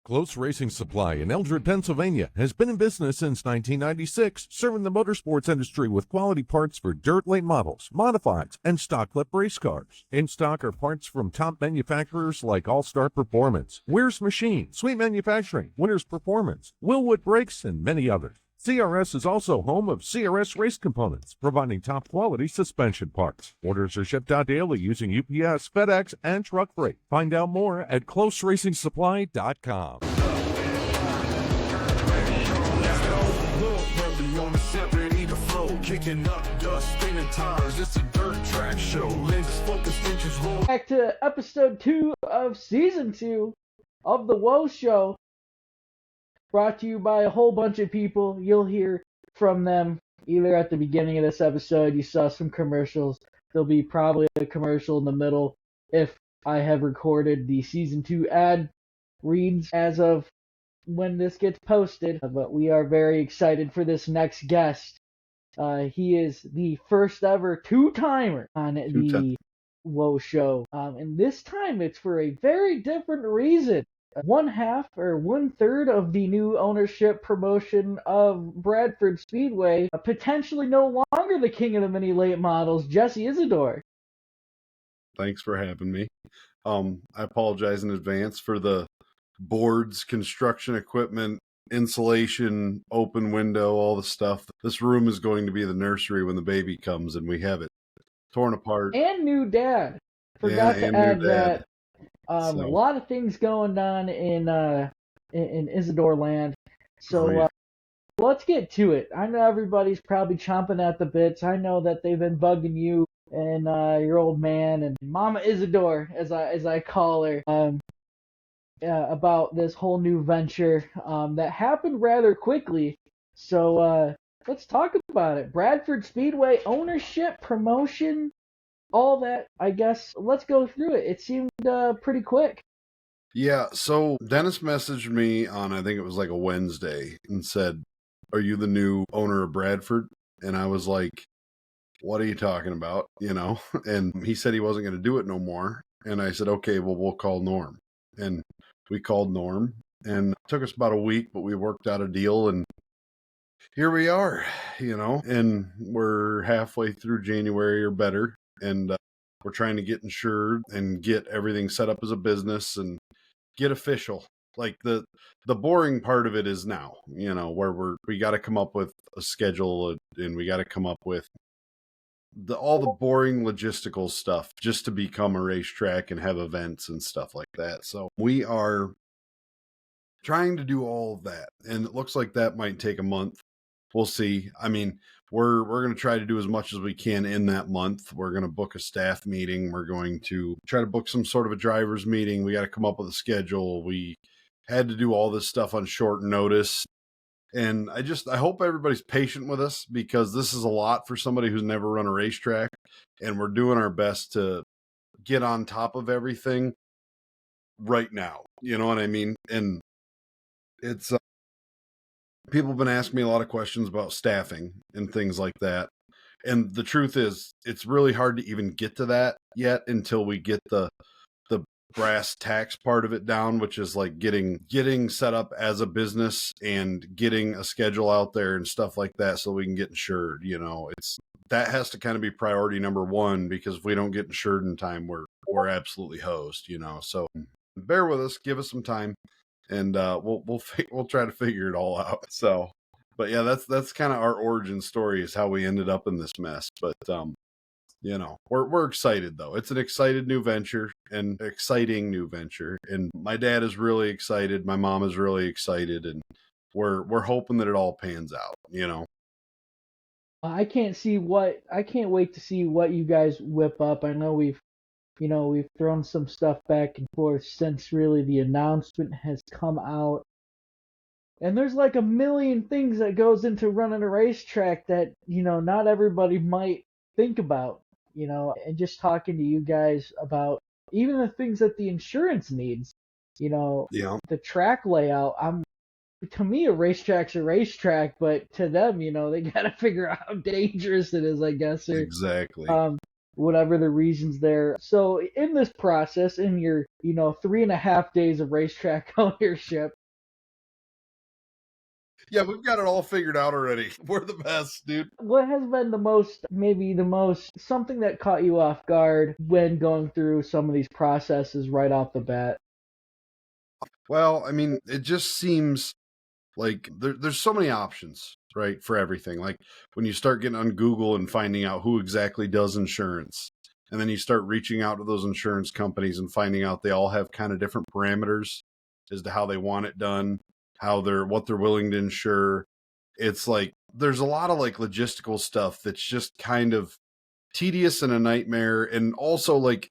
Close Racing Supply in Eldred, Pennsylvania has been in business since 1996, serving the motorsports industry with quality parts for dirt late models, modifieds, and stock clip race cars. In stock are parts from top manufacturers like All-Star Performance, Weir's Machine, Sweet Manufacturing, Winner's Performance, Willwood Brakes, and many others. CRS is also home of CRS Race Components, providing top-quality suspension parts. Orders are shipped out daily using UPS, FedEx, and truck freight. Find out more at closeracingsupply.com. Back to episode 2 of season 2 of the Woah Show. Brought to you by a whole bunch of people. You'll hear from them either at the beginning of this episode. You saw some commercials. There'll be probably a commercial in the middle if I have recorded the season 2 ad reads as of when this gets posted. But we are very excited for this next guest. He is the first ever two-timer on the Woah Show. And this time it's for a very different reason. 1/3 of the new ownership promotion of Bradford Speedway, potentially no longer the king of the mini late models, Jesse Isadore. Thanks for having me. I apologize in advance for the boards, construction equipment, insulation, open window, all the stuff. This room is going to be the nursery when the baby comes, and we have it torn apart. And new dad. Forgot to add that. A lot of things going on in Isadore land. So let's get to it. I know everybody's probably chomping at the bits. I know that they've been bugging you and your old man and Mama Isadore, as I call her, about this whole new venture that happened rather quickly. So let's talk about it. Bradford Speedway ownership, promotion, all that, I guess. Let's go through it. It seemed pretty quick. Yeah, so Dennis messaged me on, I think it was like a Wednesday, and said, "Are you the new owner of Bradford?" And I was like, "What are you talking about?" You know? And he said he wasn't going to do it no more. And I said, "Okay, well, we'll call Norm." And we called Norm, and it took us about a week, but we worked out a deal, and here we are, you know, and we're halfway through January or better. And we're trying to get insured and get everything set up as a business and get official. Like the boring part of it is now, you know, where we got to come up with a schedule and we got to come up with all the boring logistical stuff just to become a racetrack and have events and stuff like that. So we are trying to do all of that, and it looks like that might take a month. We'll see. I mean, we're going to try to do as much as we can in that month. We're going to book a staff meeting. We're going to try to book some sort of a driver's meeting. We got to come up with a schedule. We had to do all this stuff on short notice. And I hope everybody's patient with us, because this is a lot for somebody who's never run a racetrack. And we're doing our best to get on top of everything right now. You know what I mean? And it's people have been asking me a lot of questions about staffing and things like that. And the truth is, it's really hard to even get to that yet until we get the brass tacks part of it down, which is like getting set up as a business and getting a schedule out there and stuff like that so we can get insured. You know, that has to kind of be priority number one, because if we don't get insured in time, we're absolutely hosed, you know. So bear with us, give us some time. And we'll try to figure it all out. So, but yeah, that's kind of our origin story, is how we ended up in this mess. But you know, we're excited though. It's an exciting new venture, and my dad is really excited. My mom is really excited, and we're hoping that it all pans out. You know, I can't wait to see what you guys whip up. I know we've thrown some stuff back and forth since really the announcement has come out. And there's like a million things that goes into running a racetrack that, you know, not everybody might think about, you know, and just talking to you guys about even the things that the insurance needs, you know, the track layout. To me, a racetrack's a racetrack, but to them, you know, they got to figure out how dangerous it is, I guess. Exactly. whatever the reasons there. So in this process, in your 3.5 days of racetrack ownership, Yeah, we've got it all figured out already. We're the best, dude. what has been maybe the most something that caught you off guard when going through some of these processes right off the bat? Well, I mean, it just seems like there's so many options, right, for everything. Like when you start getting on Google and finding out who exactly does insurance, and then you start reaching out to those insurance companies and finding out they all have kind of different parameters as to how they want it done, what they're willing to insure. It's like there's a lot of like logistical stuff that's just kind of tedious and a nightmare, and also like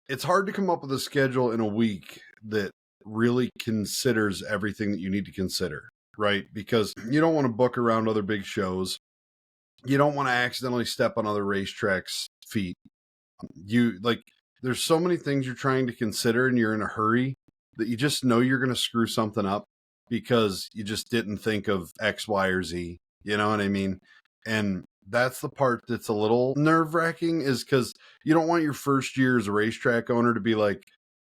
it's hard to come up with a schedule in a week that really considers everything that you need to consider, right? Because you don't want to book around other big shows. You don't want to accidentally step on other racetracks' feet. You like there's so many things you're trying to consider and you're in a hurry that you just know you're going to screw something up because you just didn't think of X, Y, or Z. You know what I mean? And that's the part that's a little nerve-wracking, is because you don't want your first year as a racetrack owner to be like,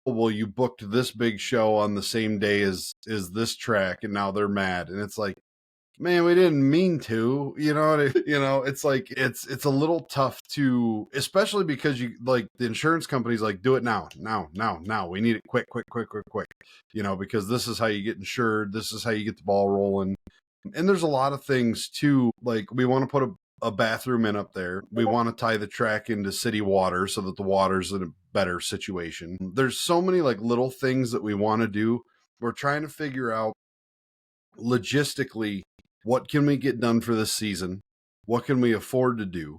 oh, well, you booked this big show on the same day as this track, and now they're mad. And it's like, man, we didn't mean to. It's like it's a little tough to, especially because you like the insurance companies like, do it now. We need it quick, because this is how you get insured. This is how you get the ball rolling. And there's a lot of things too. Like we want to put a bathroom in up there. We want to tie the track into city water so that the water's in a better situation. There's so many like little things that we want to do. We're trying to figure out logistically, what can we get done for this season? What can we afford to do?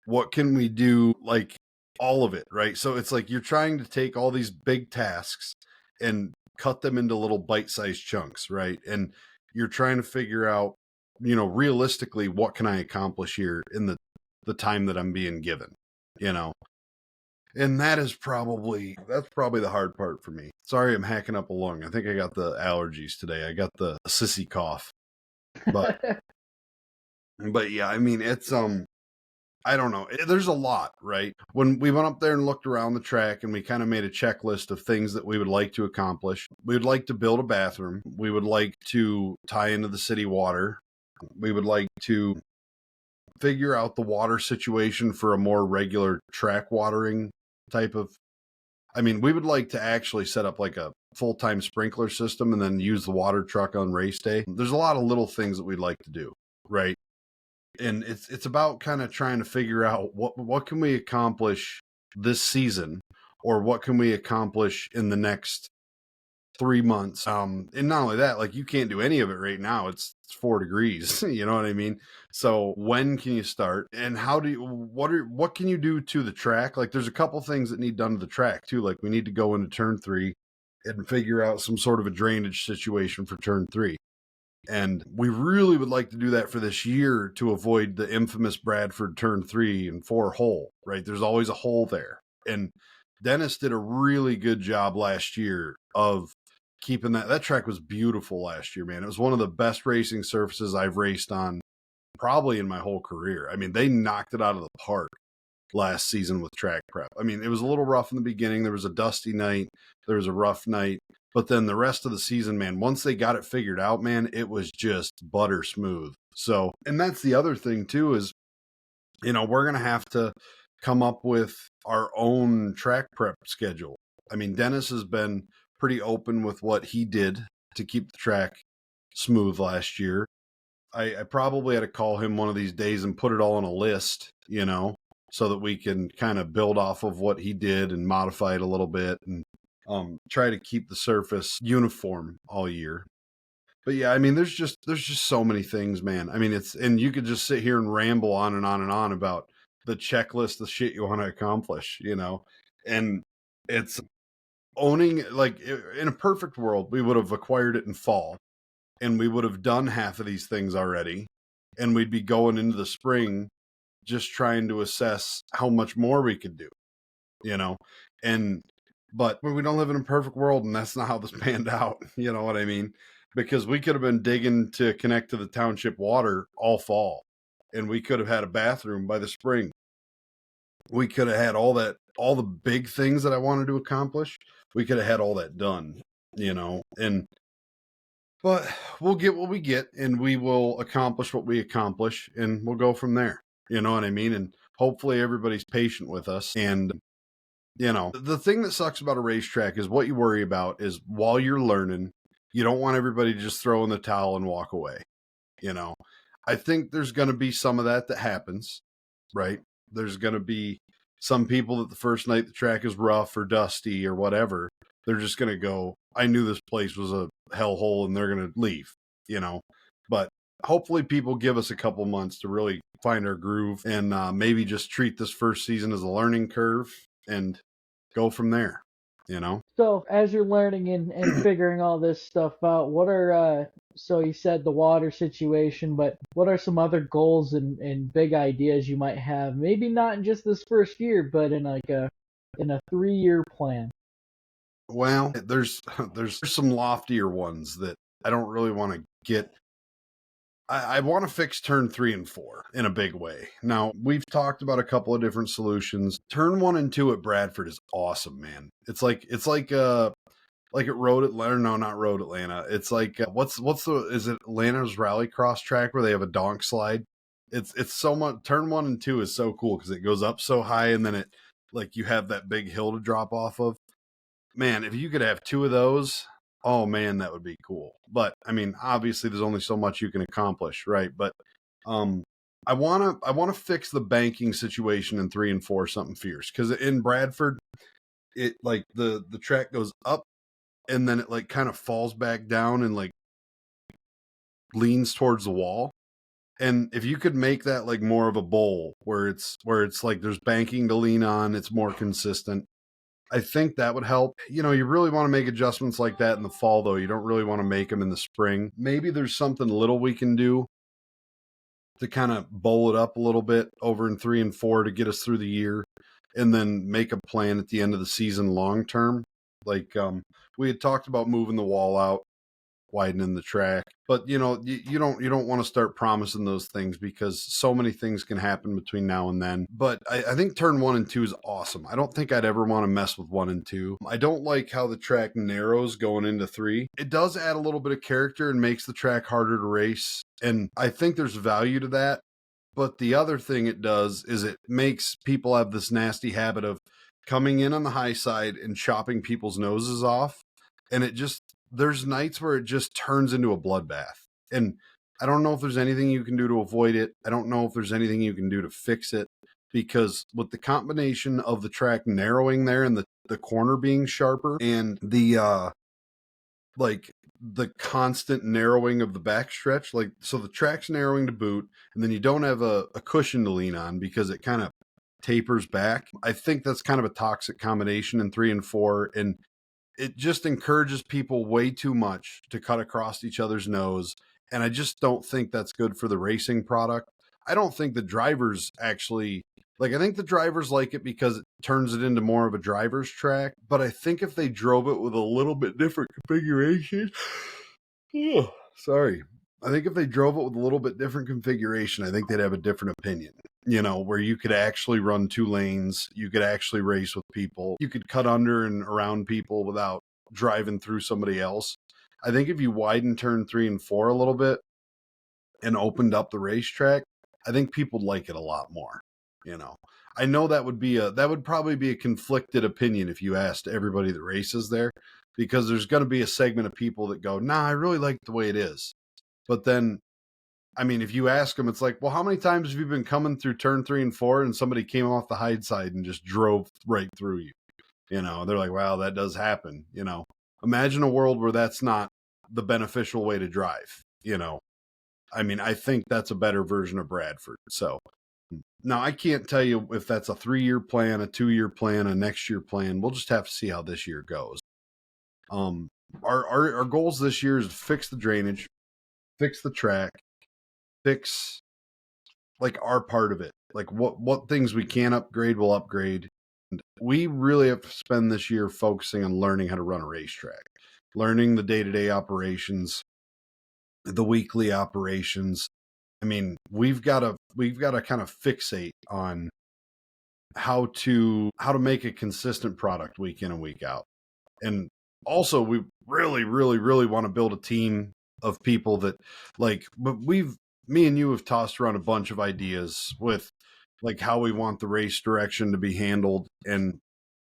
What can we do? Like all of it, right? So it's like you're trying to take all these big tasks and cut them into little bite-sized chunks, right? And you're trying to figure out, realistically, what can I accomplish here in the time that I'm being given, And that's probably the hard part for me. Sorry, I'm hacking up a lung. I think I got the allergies today. I got the sissy cough. But but yeah, I mean, it's I don't know. There's a lot, right? When we went up there and looked around the track and we kind of made a checklist of things that we would like to accomplish. We would like to build a bathroom. We would like to tie into the city water. We would like to figure out the water situation for a more regular track watering type of. I mean, we would like to actually set up like a full-time sprinkler system and then use the water truck on race day. There's a lot of little things that we'd like to do, right? And it's about kind of trying to figure out what can we accomplish this season, or what can we accomplish in the next 3 months. And not only that, like you can't do any of it right now. It's 4 degrees. You know what I mean? So when can you start? And what can you do to the track? Like there's a couple things that need done to the track too. Like we need to go into turn 3 and figure out some sort of a drainage situation for turn 3. And we really would like to do that for this year to avoid the infamous Bradford turn 3 and 4 hole, right? There's always a hole there. And Dennis did a really good job last year of keeping that track was beautiful last year, man. It was one of the best racing surfaces I've raced on probably in my whole career. I mean, they knocked it out of the park last season with track prep. I mean, it was a little rough in the beginning. There was a dusty night. There was a rough night. But then the rest of the season, man, once they got it figured out, man, it was just butter smooth. So, and that's the other thing too is, we're going to have to come up with our own track prep schedule. I mean, Dennis has been pretty open with what he did to keep the track smooth last year. I probably had to call him one of these days and put it all on a list, so that we can kind of build off of what he did and modify it a little bit and try to keep the surface uniform all year. But yeah, I mean, there's just so many things, man. I mean, and you could just sit here and ramble on and on and on about the checklist, the shit you want to accomplish, and it's owning, like in a perfect world, we would have acquired it in fall and we would have done half of these things already. And we'd be going into the spring just trying to assess how much more we could do, but we don't live in a perfect world, and that's not how this panned out. You know what I mean? Because we could have been digging to connect to the township water all fall, and we could have had a bathroom by the spring. we could have had all the big things that I wanted to accomplish. We could have had all that done, but we'll get what we get, and we will accomplish what we accomplish, and we'll go from there. You know what I mean? And hopefully everybody's patient with us. And, the thing that sucks about a racetrack is what you worry about is while you're learning, you don't want everybody to just throw in the towel and walk away. I think there's going to be some of that happens, right? There's going to be some people that the first night the track is rough or dusty or whatever, they're just going to go, I knew this place was a hellhole, and they're going to leave, But hopefully people give us a couple months to really find our groove, and maybe just treat this first season as a learning curve and go from there, So as you're learning and figuring all this stuff out, what are so you said the water situation, but what are some other goals and big ideas you might have? Maybe not in just this first year, but in a 3-year plan. Well, there's some loftier ones that I don't really want to get. I want to fix turn 3 and 4 in a big way. Now, we've talked about a couple of different solutions. Turn 1 and 2 at Bradford is awesome, man. It's like at Road Atlanta. No, not Road Atlanta. It's like is it Atlanta's Rallycross track where they have a donk slide? It's so much. Turn 1 and 2 is so cool because it goes up so high, and then it you have that big hill to drop off of. Man, if you could have 2 of those, oh man, that would be cool. But I mean, obviously there's only so much you can accomplish, right? But I want to fix the banking situation in 3 and 4 something fierce, cuz in Bradford it the track goes up, and then it kind of falls back down and leans towards the wall. And if you could make that more of a bowl where it's there's banking to lean on, it's more consistent, I think that would help. You really want to make adjustments like that in the fall, though. You don't really want to make them in the spring. Maybe there's something little we can do to kind of bowl it up a little bit over in 3 and 4 to get us through the year, and then make a plan at the end of the season long term. We had talked about moving the wall out, widening the track, but you don't want to start promising those things because so many things can happen between now and then. But I think turn 1 and 2 is awesome. I don't think I'd ever want to mess with 1 and 2. I don't like how the track narrows going into 3. It does add a little bit of character and makes the track harder to race, and I think there's value to that. But the other thing it does is it makes people have this nasty habit of coming in on the high side and chopping people's noses off, and there's nights where it just turns into a bloodbath. And I don't know if there's anything you can do to avoid it. I don't know if there's anything you can do to fix it, because with the combination of the track narrowing there and the corner being sharper, and the constant narrowing of the backstretch, so the track's narrowing to boot, and then you don't have a cushion to lean on because it kind of tapers back. I think that's kind of a toxic combination in 3 and 4, and it just encourages people way too much to cut across each other's nose. And I just don't think that's good for the racing product. I don't think the drivers actually I think the drivers like it because it turns it into more of a driver's track. But I think if they drove it with a little bit different configuration, sorry. I think if they drove it with a little bit different configuration, I think they'd have a different opinion. Where you could actually run 2 lanes, you could actually race with people, you could cut under and around people without driving through somebody else. I think if you widen turn 3 and 4 a little bit and opened up the racetrack, I think people like it a lot more. I know that would probably be a conflicted opinion if you asked everybody that races there, because there's going to be a segment of people that go, nah, I really like the way it is. But then, I mean, if you ask them, it's well, how many times have you been coming through turn 3 and 4 and somebody came off the hide side and just drove right through you? They're like, wow, that does happen. Imagine a world where that's not the beneficial way to drive. I mean, I think that's a better version of Bradford. So now I can't tell you if that's a 3-year plan, a 2-year plan, a next year plan. We'll just have to see how this year goes. Our goals this year is to fix the drainage, fix the track, fix our part of it. What things we can upgrade, we'll upgrade. And we really have to spend this year focusing on learning how to run a racetrack, learning the day-to-day operations, the weekly operations. I mean, we've got to kind of fixate on how to make a consistent product week in and week out. And also, we really, really, really want to build a team of people that, like, but me and you have tossed around a bunch of ideas with, like, how we want the race direction to be handled. And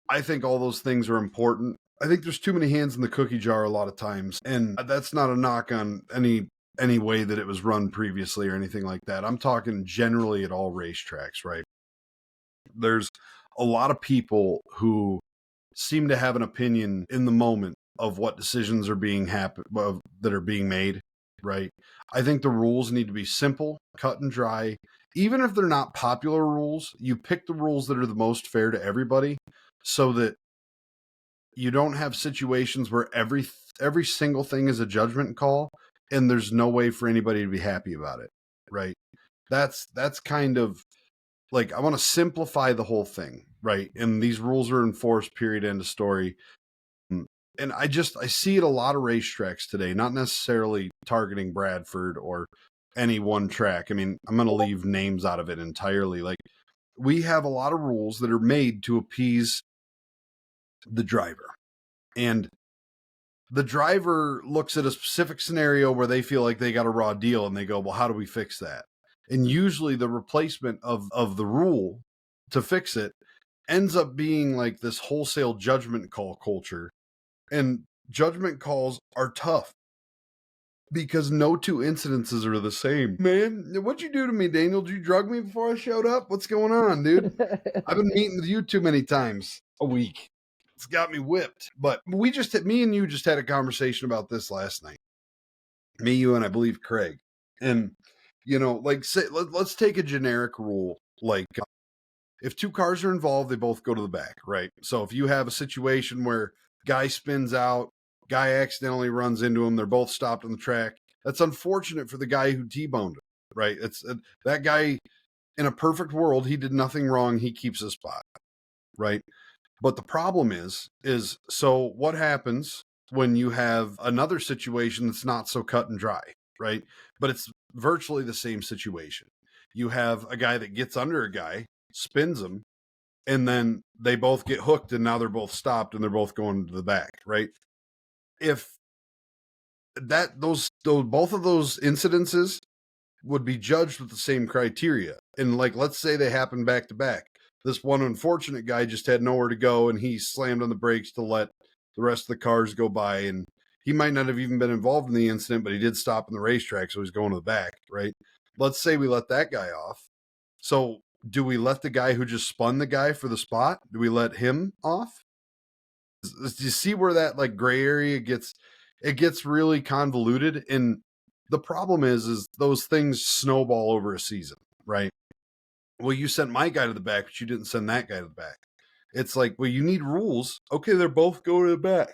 I think all those things are important. I think there's too many hands in the cookie jar a lot of times. And that's not a knock on any way that it was run previously or anything like that. I'm talking generally at all racetracks, right? There's a lot of people who seem to have an opinion in the moment of what decisions are that are being made, right? I think the rules need to be simple, cut and dry. Even if they're not popular rules, you pick the rules that are the most fair to everybody so that you don't have situations where every single thing is a judgment call and there's no way for anybody to be happy about it, right? That's kind of like, I want to simplify the whole thing, right? And these rules are enforced, period, end of story. And I see it a lot of racetracks today, not necessarily targeting Bradford or any one track. I mean, I'm going to leave names out of it entirely. Like, we have a lot of rules that are made to appease the driver. And the driver looks at a specific scenario where they feel like they got a raw deal and they go, well, how do we fix that? And usually the replacement of the rule to fix it ends up being like this wholesale judgment call culture. And judgment calls are tough because no two incidences are the same. Man, what'd you do to me, Daniel? Did you drug me before I showed up? What's going on, dude? I've been meeting with you too many times a week. It's got me whipped. But me and you just had a conversation about this last night. Me, you, and I believe Craig. And, you know, like, say, let's take a generic rule. Like, if two cars are involved, they both go to the back, right? So if you have a situation where guy spins out, guy accidentally runs into him, they're both stopped on the track, that's unfortunate for the guy who T-boned him, right? It's that guy, in a perfect world, he did nothing wrong, he keeps his spot, right? But the problem is so what happens when you have another situation that's not so cut and dry, right? But it's virtually the same situation. You have a guy that gets under a guy, spins him, and then they both get hooked and now they're both stopped and they're both going to the back, right? If both of those incidences would be judged with the same criteria, and like, let's say they happen back to back, this one unfortunate guy just had nowhere to go and he slammed on the brakes to let the rest of the cars go by, and he might not have even been involved in the incident, but he did stop in the racetrack, so he's going to the back, right? Let's say we let that guy off. So do we let the guy who just spun the guy for the spot, do we let him off? Do you see where that, like, gray area gets really convoluted? And the problem is those things snowball over a season, right? Well, you sent my guy to the back, but you didn't send that guy to the back. It's like, well, you need rules. Okay, they're both going to the back.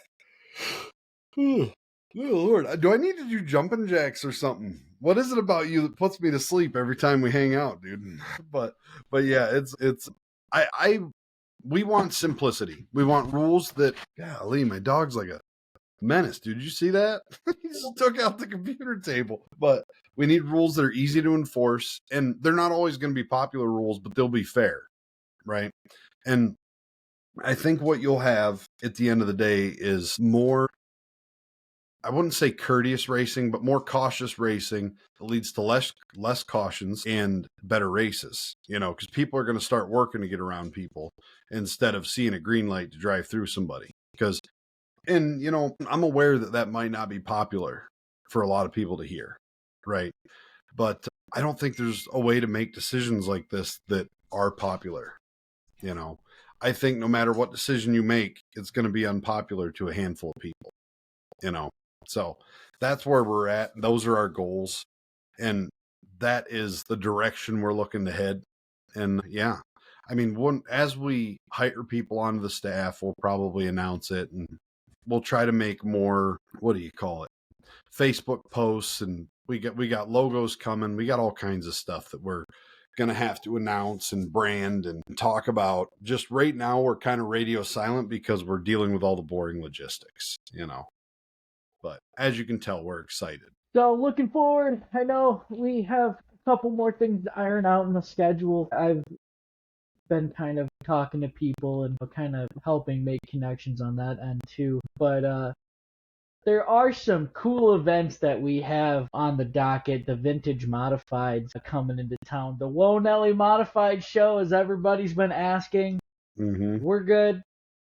Oh, Lord. Do I need to do jumping jacks or something? What is it about you that puts me to sleep every time we hang out, dude? But yeah, we want simplicity. We want rules that, golly, my dog's like a menace, dude. Did you see that? He just took out the computer table. But we need rules that are easy to enforce, and they're not always going to be popular rules, but they'll be fair, right? And I think what you'll have at the end of the day is more, I wouldn't say courteous racing, but more cautious racing that leads to less cautions and better races, you know, because people are going to start working to get around people instead of seeing a green light to drive through somebody. Because, and, you know, I'm aware that might not be popular for a lot of people to hear, right? But I don't think there's a way to make decisions like this that are popular, you know. I think no matter what decision you make, it's going to be unpopular to a handful of people, you know. So that's where we're at. Those are our goals. And that is the direction we're looking to head. And yeah, I mean, as we hire people onto the staff, we'll probably announce it, and we'll try to make more, what do you call it, Facebook posts, and we got logos coming. We got all kinds of stuff that we're going to have to announce and brand and talk about. Just right now, we're kind of radio silent because we're dealing with all the boring logistics, you know. But as you can tell, we're excited. So looking forward, I know we have a couple more things to iron out in the schedule. I've been kind of talking to people and kind of helping make connections on that end too. But there are some cool events that we have on the docket. The Vintage Modifieds coming into town. The Woah Modified Show, as everybody's been asking. Mm-hmm. We're good.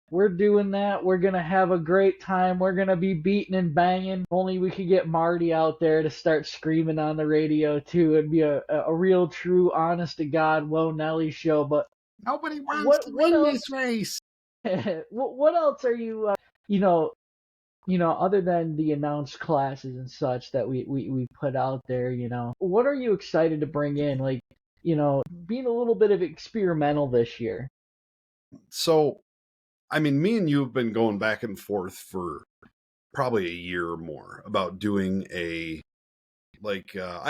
We're doing that. We're going to have a great time. We're going to be beating and banging. If only we could get Marty out there to start screaming on the radio, too. It'd be a real, true, honest-to-God Woah show. But Nobody wants to win this race. what else are you, other than the announced classes and such that we put out there, what are you excited to bring in? Like, being a little bit of experimental this year. So, I mean, me and you have been going back and forth for probably a year or more about doing I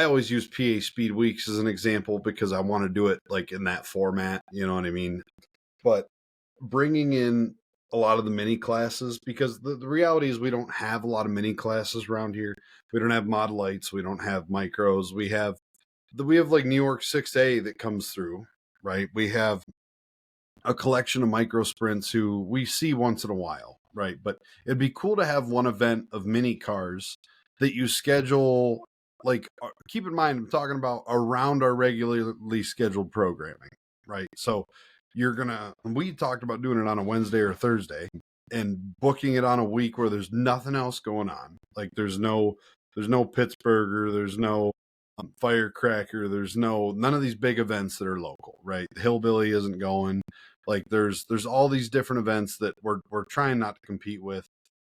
always use PA Speed Weeks as an example because I want to do it like in that format, you know what I mean? But bringing in a lot of the mini classes, because the reality is we don't have a lot of mini classes around here. We don't have Mod Lights. We don't have micros. We have like New York 6A that comes through, right? We have a collection of micro sprints who we see once in a while, right? But it'd be cool to have one event of mini cars that you schedule, like, keep in mind, I'm talking about around our regularly scheduled programming, right? So we talked about doing it on a Wednesday or Thursday and booking it on a week where there's nothing else going on. Like there's no Pittsburgher, there's no Firecracker, there's none of these big events that are local, right? Hillbilly isn't going. Like there's all these different events that we're trying not to compete with.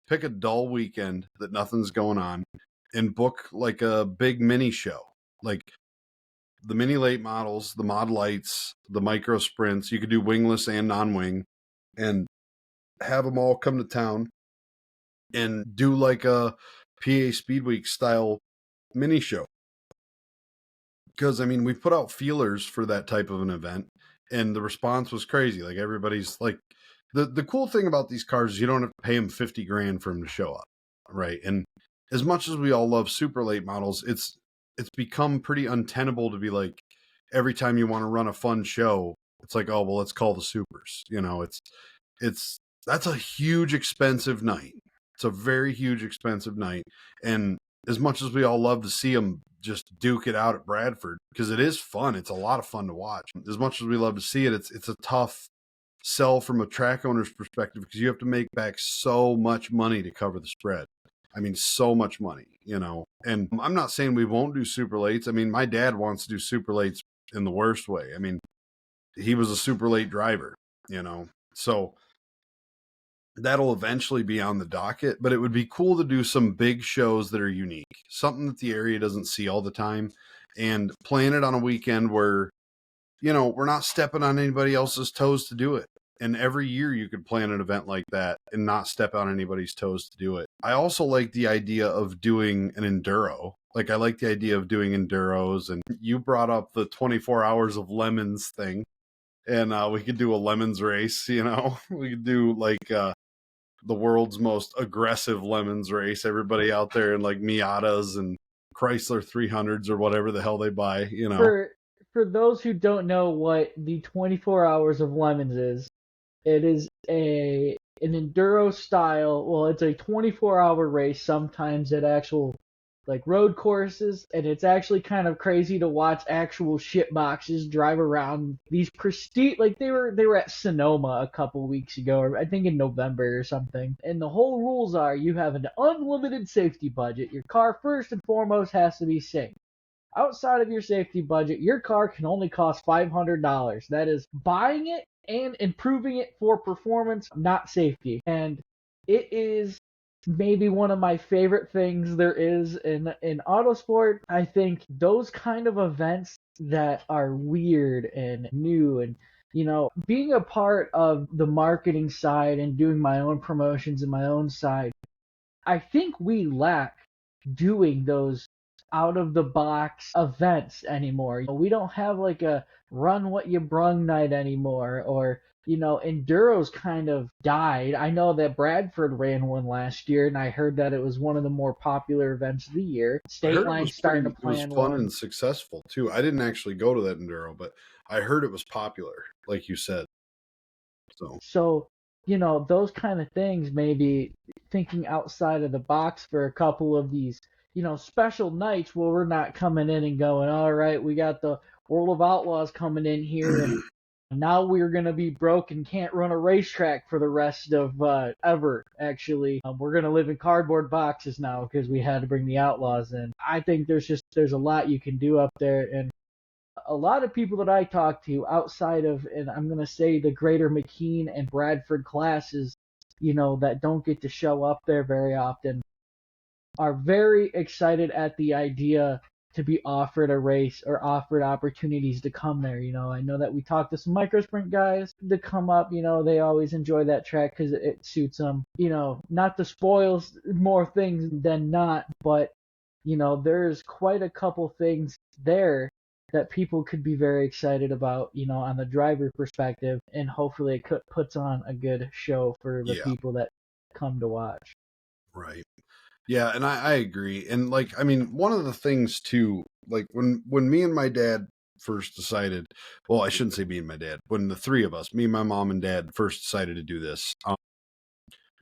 Pick a dull weekend that nothing's going on and book like a big mini show. Like the mini late models, the Mod Lights, the micro sprints. You could do wingless and non-wing and have them all come to town and do like a PA Speed Week style mini show. Because, I mean, we put out feelers for that type of an event, and the response was crazy. Like, everybody's like, the cool thing about these cars is you don't have to pay them $50,000 for them to show up, right? And as much as we all love super late models, it's become pretty untenable to be like, every time you want to run a fun show, it's like, oh, well, let's call the supers. That's a huge, expensive night. It's a very huge, expensive night. And as much as we all love to see them just duke it out at Bradford, because it is fun. It's a lot of fun to watch. As much as we love to see it, it's a tough sell from a track owner's perspective because you have to make back so much money to cover the spread. I mean, so much money, And I'm not saying we won't do super lates. I mean, my dad wants to do super lates in the worst way. I mean, he was a super late driver, So that'll eventually be on the docket, but it would be cool to do some big shows that are unique, something that the area doesn't see all the time, and plan it on a weekend where, we're not stepping on anybody else's toes to do it. And every year you could plan an event like that and not step on anybody's toes to do it. I also like the idea of doing an enduro. Like I like the idea of doing enduros, and you brought up the 24 hours of lemons thing, and we could do a lemons race, we could do like, the world's most aggressive lemons race. Everybody out there in like Miatas and Chrysler 300s or whatever the hell they buy, For those who don't know what the 24 hours of lemons is, it is an enduro style. Well, it's a 24-hour race, sometimes at actual like road courses, and it's actually kind of crazy to watch actual shit boxes drive around these pristine, like they were at Sonoma a couple weeks ago, or I think in November or something. And the whole rules are you have an unlimited safety budget. Your car first and foremost has to be safe. Outside of your safety budget, your car can only cost $500. That is buying it and improving it for performance, not safety. And it is maybe one of my favorite things there is in autosport. I think those kind of events that are weird and new, and being a part of the marketing side and doing my own promotions in my own side, I think we lack doing those out of the box events anymore. We don't have like a run what you brung night anymore, or enduros kind of died. I know that Bradford ran one last year, and I heard that it was one of the more popular events of the year. State Line's starting to plan one. It was fun and successful too. I didn't actually go to that enduro, but I heard it was popular, like you said. So, those kind of things, maybe thinking outside of the box for a couple of these, special nights where we're not coming in and going, all right, we got the World of Outlaws coming in here, and now we're going to be broke and can't run a racetrack for the rest of ever, actually. We're going to live in cardboard boxes now because we had to bring the Outlaws in. I think there's a lot you can do up there, and a lot of people that I talk to outside of, and I'm going to say the greater McKean and Bradford classes, that don't get to show up there very often, are very excited at the idea to be offered a race or offered opportunities to come there. I know that we talked to some microsprint guys to come up. They always enjoy that track because it suits them. Not to spoil more things than not, but there's quite a couple things there that people could be very excited about, on the driver perspective, and hopefully it puts on a good show for the people that come to watch. Right. Yeah, and I agree. And one of the things too, when me and my dad first decided, well, I shouldn't say me and my dad, when the three of us, me, my mom, and dad first decided to do this,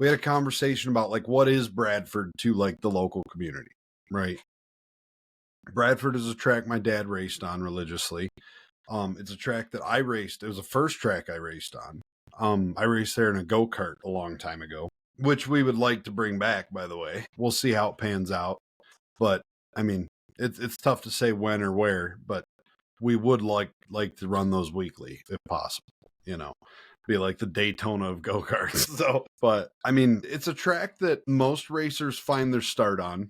we had a conversation about what is Bradford to the local community, right? Bradford is a track my dad raced on religiously. It's a track that I raced. It was the first track I raced on. I raced there in a go-kart a long time ago, which we would like to bring back, by the way. We'll see how it pans out. But it's tough to say when or where, but we would like to run those weekly if possible, be like the Daytona of go-karts. So, but it's a track that most racers find their start on,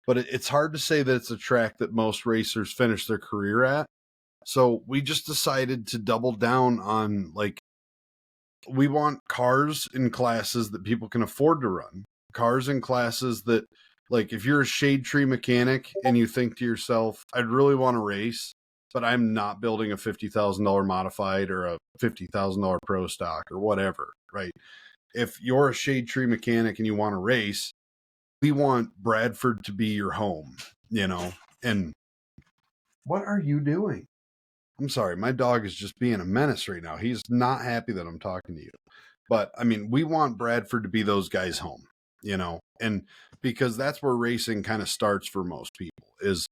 but it's hard to say that it's a track that most racers finish their career at. So we just decided to double down on we want cars in classes that people can afford to run. Cars in classes that, if you're a shade tree mechanic and you think to yourself, I'd really want to race, but I'm not building a $50,000 modified or a $50,000 pro stock or whatever, right? If you're a shade tree mechanic and you want to race, we want Bradford to be your home, and what are you doing? I'm sorry, my dog is just being a menace right now. He's not happy that I'm talking to you. But, we want Bradford to be those guys' home, and because that's where racing kind of starts for most people is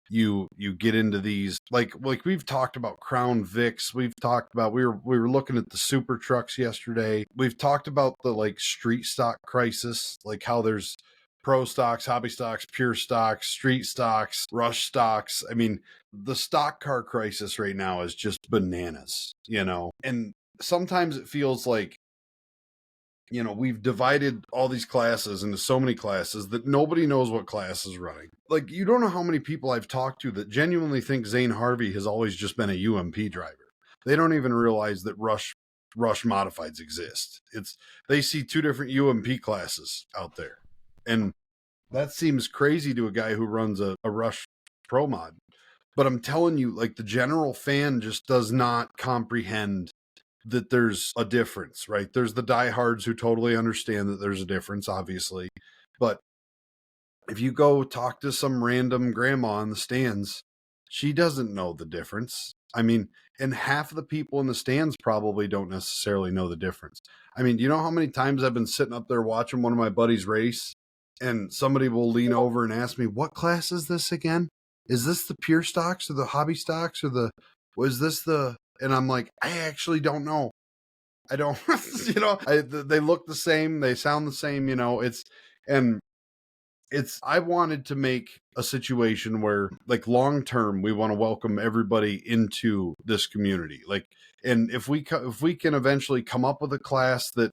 you get into these, like we've talked about Crown Vics. We've talked about, we were looking at the super trucks yesterday. We've talked about the street stock crisis, how there's pro stocks, hobby stocks, pure stocks, street stocks, rush stocks. The stock car crisis right now is just bananas, and sometimes it feels like, we've divided all these classes into so many classes that nobody knows what class is running. You don't know how many people I've talked to that genuinely think Zane Harvey has always just been a UMP driver. They don't even realize that rush modifieds exist. They see two different UMP classes out there. And that seems crazy to a guy who runs a Rush Pro Mod. But I'm telling you, the general fan just does not comprehend that there's a difference, right? There's the diehards who totally understand that there's a difference, obviously. But if you go talk to some random grandma in the stands, she doesn't know the difference. And half of the people in the stands probably don't necessarily know the difference. Do you know how many times I've been sitting up there watching one of my buddies race, and somebody will lean over and ask me, what class is this again? Is this the pure stocks or the hobby stocks or was this the, and I'm like, I actually don't know. I don't, they look the same. They sound the same, I wanted to make a situation where long-term, we want to welcome everybody into this community. And if we can eventually come up with a class that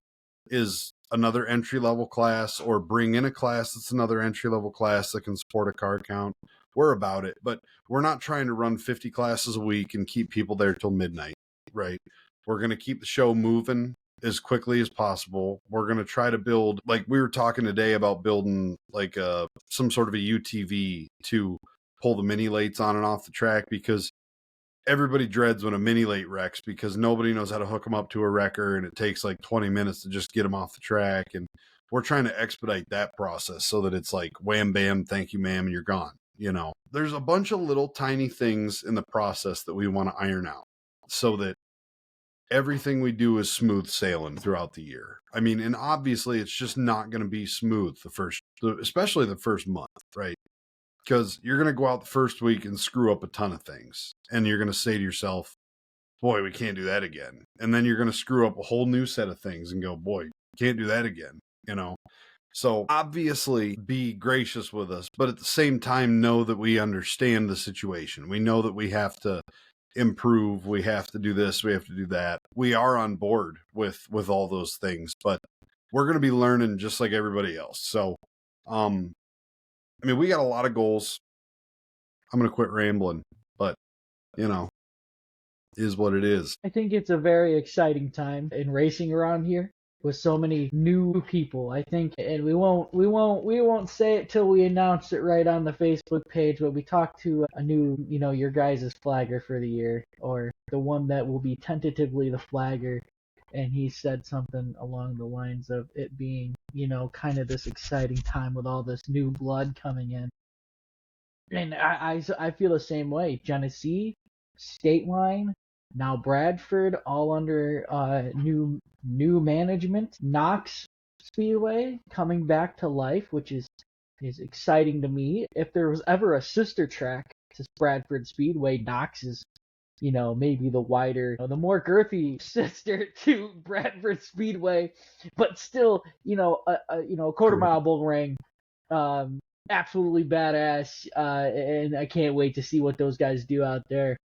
is another entry-level class, or bring in a class that's another entry-level class that can support a car count, we're about it. But we're not trying to run 50 classes a week and keep people there till midnight, right? We're going to keep the show moving as quickly as possible. We're going to try to build, we were talking today about building some sort of a UTV to pull the mini lates on and off the track, because everybody dreads when a mini late wrecks, because nobody knows how to hook them up to a wrecker, and it takes 20 minutes to just get them off the track. And we're trying to expedite that process so that it's wham, bam, thank you, ma'am, and you're gone. There's a bunch of little tiny things in the process that we want to iron out so that everything we do is smooth sailing throughout the year. I mean, and obviously it's just not going to be smooth especially the first month, right? Because you're going to go out the first week and screw up a ton of things. And you're going to say to yourself, boy, we can't do that again. And then you're going to screw up a whole new set of things and go, boy, can't do that again, you know? So obviously be gracious with us, but at the same time, know that we understand the situation. We know that we have to improve. We have to do this. We have to do that. We are on board with all those things, but we're going to be learning just like everybody else. So, I mean, we got a lot of goals. I'm going to quit rambling, but you know, is what it is. I think it's a very exciting time in racing around here with so many new people. I think, and we won't say it till we announce it right on the Facebook page, but we talked to a new, your guys' flagger for the year, or the one that will be tentatively the flagger, and he said something along the lines of it being, kind of this exciting time with all this new blood coming in. And I feel the same way. Genesee, State Line, now Bradford, all under new management. Knox Speedway coming back to life, which is exciting to me. If there was ever a sister track to Bradford Speedway, Knox is, maybe the wider, the more girthy sister to Bradford Speedway, but still, a quarter-mile bull ring. Absolutely badass, and I can't wait to see what those guys do out there.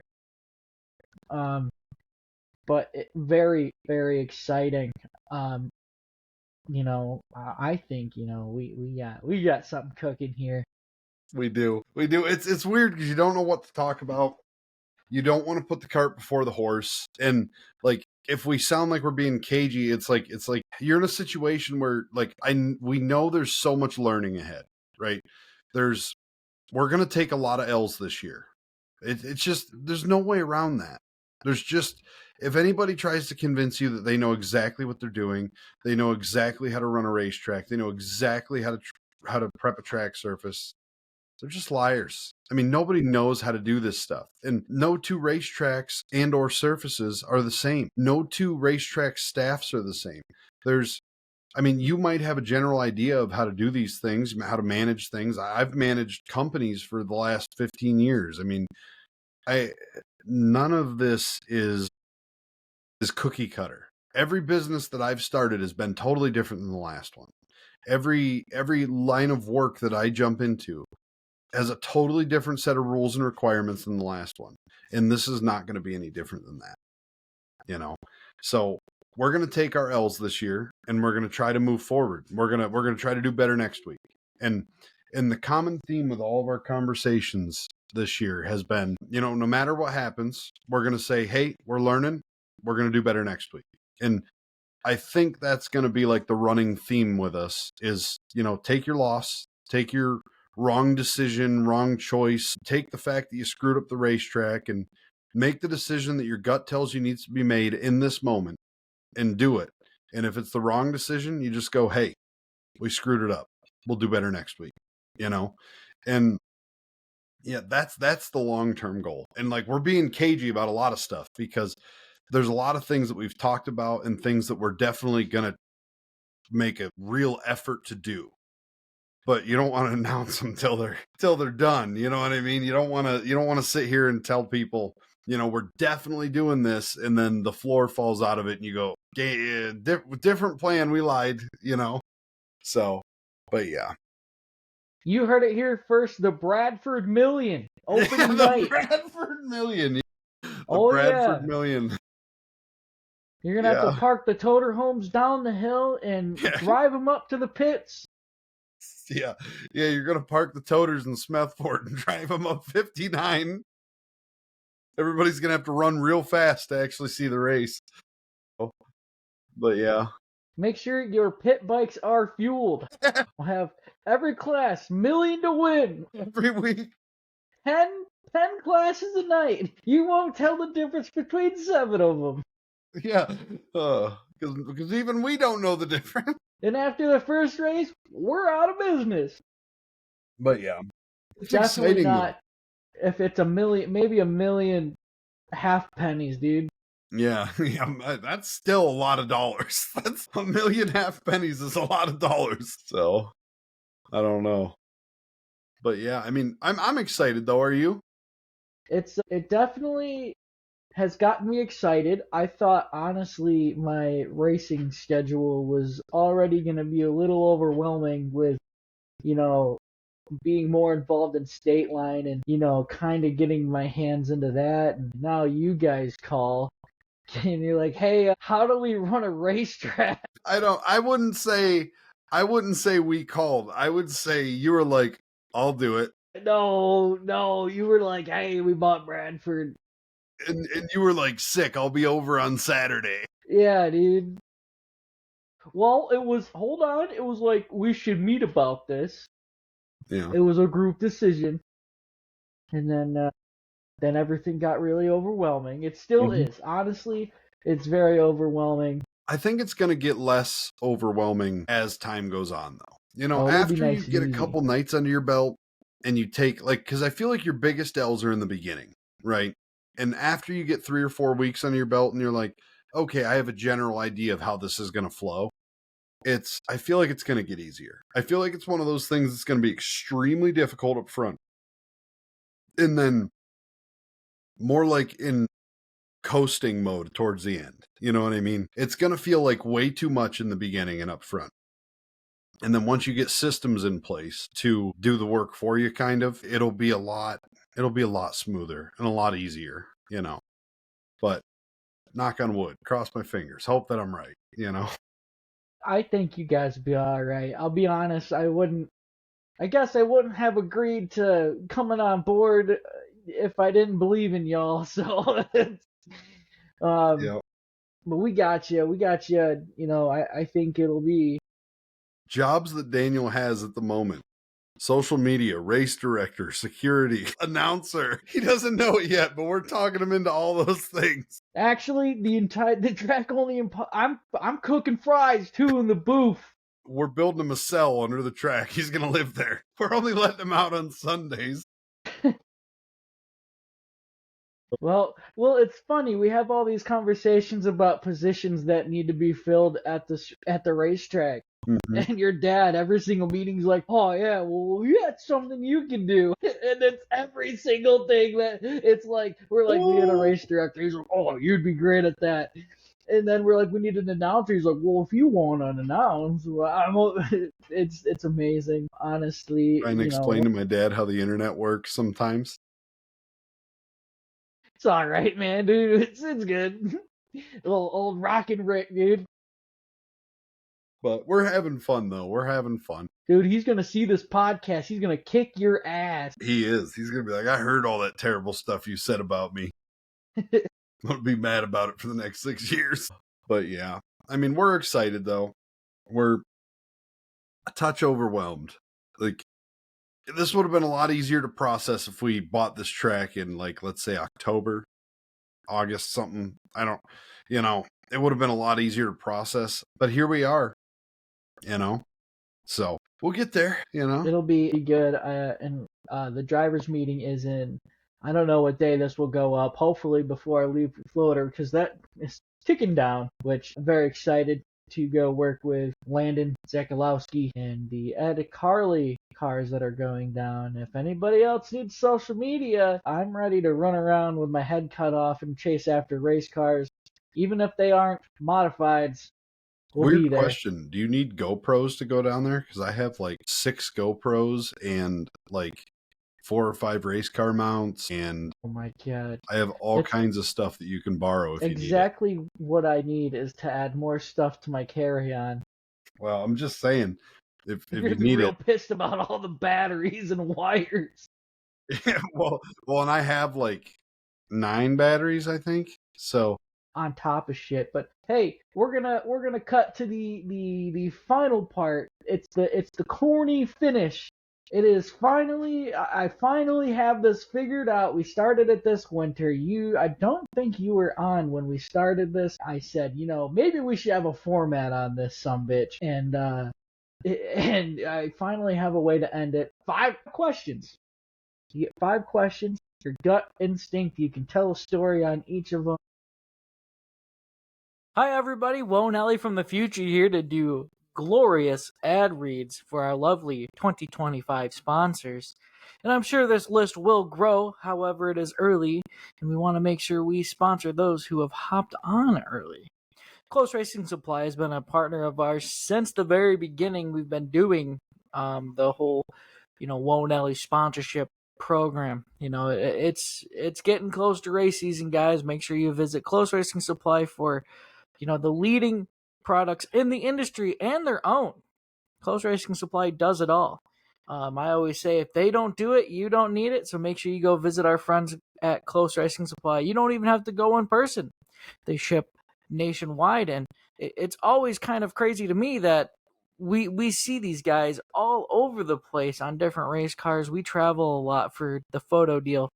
But very, very exciting. I think we got something cooking here. We do. It's weird because you don't know what to talk about. You don't want to put the cart before the horse, and like if we sound like we're being cagey, it's like you're in a situation where we know there's so much learning ahead. Right. We're going to take a lot of L's this year. It's just, there's no way around that. If anybody tries to convince you that they know exactly what they're doing, they know exactly how to run a racetrack, they know exactly how to prep a track surface, they're just liars. I mean, nobody knows how to do this stuff. And no two racetracks and or surfaces are the same. No two racetrack staffs are the same. You might have a general idea of how to do these things, how to manage things. I've managed companies for the last 15 years. I mean, none of this is cookie cutter. Every business that I've started has been totally different than the last one. Every line of work that I jump into has a totally different set of rules and requirements than the last one. And this is not going to be any different than that, So we're going to take our L's this year and we're going to try to move forward. We're going to try to do better next week. And the common theme with all of our conversations this year has been, no matter what happens, we're going to say, hey, we're learning. We're going to do better next week. And I think that's going to be like the running theme with us is, take your loss, take your wrong decision, wrong choice, take the fact that you screwed up the racetrack and make the decision that your gut tells you needs to be made in this moment. And do it. And if it's the wrong decision, you just go, hey, we screwed it up. We'll do better next week, And yeah, that's the long-term goal. And we're being cagey about a lot of stuff because there's a lot of things that we've talked about and things that we're definitely going to make a real effort to do. But you don't want to announce them till they're done. You know what I mean? You don't want to sit here and tell people, we're definitely doing this, and then the floor falls out of it, and you go, different plan, we lied, So, but yeah. You heard it here first, the Bradford Million, opening night. Bradford Million. Bradford Million. You're going to have to park the toter homes down the hill and drive them up to the pits. Yeah, you're going to park the toters in Smethport and drive them up 59. Everybody's going to have to run real fast to actually see the race. But yeah. Make sure your pit bikes are fueled. We'll have every class, million to win. Every week. 10 classes a night. You won't tell the difference between 7 of them. Yeah. Because even we don't know the difference. And after the first race, we're out of business. But yeah. It's definitely not. If it's $1 million, maybe $1 million half pennies, dude. Yeah, yeah, that's still a lot of dollars. That's $1.5 million pennies is a lot of dollars. So I don't know. But yeah, I mean, I'm excited though. Are you? It definitely has gotten me excited. I thought honestly my racing schedule was already going to be a little overwhelming with, you know, being more involved in state line and, kind of getting my hands into that. And now you guys call and you're like, hey, how do we run a racetrack? I wouldn't say we called. I would say you were like, I'll do it. No, you were like, hey, we bought Bradford. And you were like, sick, I'll be over on Saturday. Yeah, dude. Well, hold on, it was like, we should meet about this. Yeah. It was a group decision. And then everything got really overwhelming. It still is. Honestly, it's very overwhelming. I think it's going to get less overwhelming as time goes on, though. It'll be After nice you and get a easy. couple nights under your belt and you take, because I feel like your biggest L's are in the beginning, right? And after you get 3 or 4 weeks under your belt and you're like, okay, I have a general idea of how this is going to flow. I feel like it's going to get easier. I feel like it's one of those things that's going to be extremely difficult up front. And then more like in coasting mode towards the end. You know what I mean? It's going to feel like way too much in the beginning and up front. And then once you get systems in place to do the work for you, it'll be a lot smoother and a lot easier, But knock on wood, cross my fingers, hope that I'm right, I think you guys would be alright. I'll be honest, I guess I wouldn't have agreed to coming on board if I didn't believe in y'all, so Yeah. but we got you. I think it'll be Jobs that Daniel has at the moment: social media, race director, security, announcer. He doesn't know it yet, but we're talking him into all those things. actually the track only. I'm cooking fries too in the booth. We're building him a cell under the track. He's gonna live there. We're only letting him out on Sundays. Well, it's funny. We have all these conversations about positions that need to be filled at the racetrack. Mm-hmm. And your dad, every single meeting's like, oh yeah, well, that's something you can do. And it's every single thing that it's like, we're like, we need a race director. He's like, oh, you'd be great at that. And then we're like, we need an announcer. He's like, well, if you want to announce, it's amazing, honestly. Trying to explain to my dad how the internet works sometimes. It's all right, man, dude. It's good. Old rockin' Rick, dude. But we're having fun, though. We're having fun. Dude, he's going to see this podcast. He's going to kick your ass. He is. He's going to be like, I heard all that terrible stuff you said about me. I'm going to be mad about it for the next 6 years. But yeah, I mean, we're excited, though. We're a touch overwhelmed. Like, this would have been a lot easier to process if we bought this track in, like, let's say October, August, something. It would have been a lot easier to process. But here we are. So we'll get there, It'll be good. And the driver's meeting is I don't know what day this will go up. Hopefully before I leave Florida, because that is ticking down, which I'm very excited to go work with Landon Zakalowski and the Ed Carley cars that are going down. If anybody else needs social media, I'm ready to run around with my head cut off and chase after race cars, even if they aren't modifieds. Weird question. Do you need GoPros to go down there? Because I have like 6 GoPros and like 4 or 5 race car mounts, and oh my god, I have all kinds of stuff that you can borrow if you need it. Exactly what I need is to add more stuff to my carry-on. Well, I'm just saying, if You're you gonna be need real it. pissed about all the batteries and wires. Yeah, well, and I have like 9 batteries, I think. So on top of shit. But hey, we're gonna cut to the final part. It's the corny finish. It is I finally have this figured out. We started it this winter. I don't think you were on when we started this. I said, maybe we should have a format on this sumbitch. And I finally have a way to end it. 5 questions. You get 5 questions. Your gut instinct. You can tell a story on each of them. Hi, everybody. Woah from the future here to do glorious ad reads for our lovely 2025 sponsors. And I'm sure this list will grow, however, it is early, and we want to make sure we sponsor those who have hopped on early. Close Racing Supply has been a partner of ours since the very beginning. We've been doing the whole, Woah sponsorship program. It's getting close to race season, guys. Make sure you visit Close Racing Supply for the leading products in the industry and their own. Close Racing Supply does it all. I always say if they don't do it, you don't need it. So make sure you go visit our friends at Close Racing Supply. You don't even have to go in person. They ship nationwide, and it's always kind of crazy to me that we see these guys all over the place on different race cars. We travel a lot for the photo deal,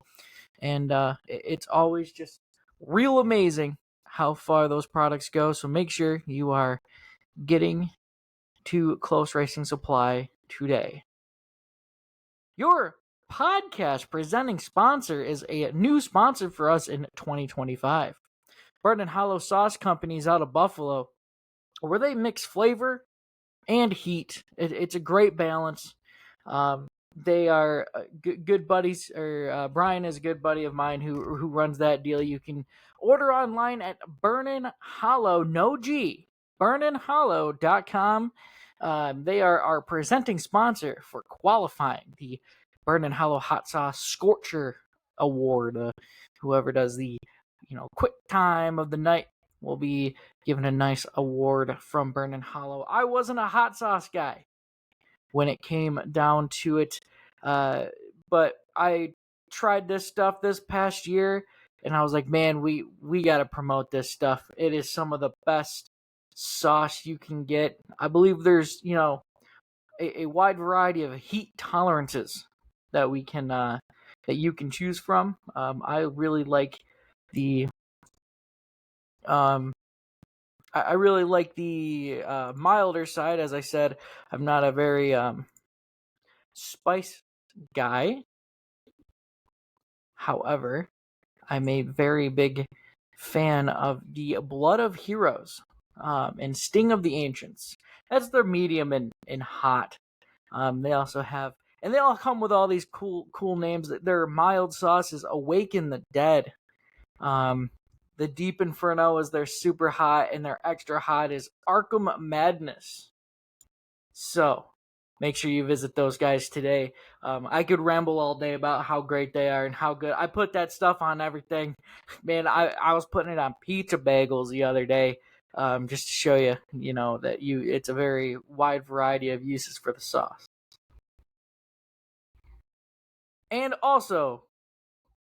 and it's always just real amazing how far those products go. So make sure you are getting to Close Racing Supply today. Your podcast presenting sponsor is a new sponsor for us in 2025. Burnin Hollow Sauce Company is out of Buffalo, where they mix flavor and heat. It's a great balance. They are good buddies, or Brian is a good buddy of mine who runs that deal. You can order online at Burnin Hollow, no G, burninhollow.com. They are our presenting sponsor for qualifying the Burnin Hollow Hot Sauce Scorcher Award. Whoever does the quick time of the night will be given a nice award from Burnin Hollow. I wasn't a hot sauce guy when it came down to it, but I tried this stuff this past year, and I was like, man, we got to promote this stuff. It is some of the best sauce you can get. I believe there's a wide variety of heat tolerances that we can that you can choose from. I really like the I really like the milder side. As I said, I'm not a very spice guy. However, I'm a very big fan of the Blood of Heroes and Sting of the Ancients. That's their medium and hot. They also have, and they all come with all these cool names. Their mild sauce is Awaken the Dead. The Deep Inferno is their super hot, and their extra hot is Arkham Madness. So, make sure you visit those guys today. I could ramble all day about how great they are and how good. I put that stuff on everything. Man, I was putting it on pizza bagels the other day, just to show you, that it's a very wide variety of uses for the sauce. And also,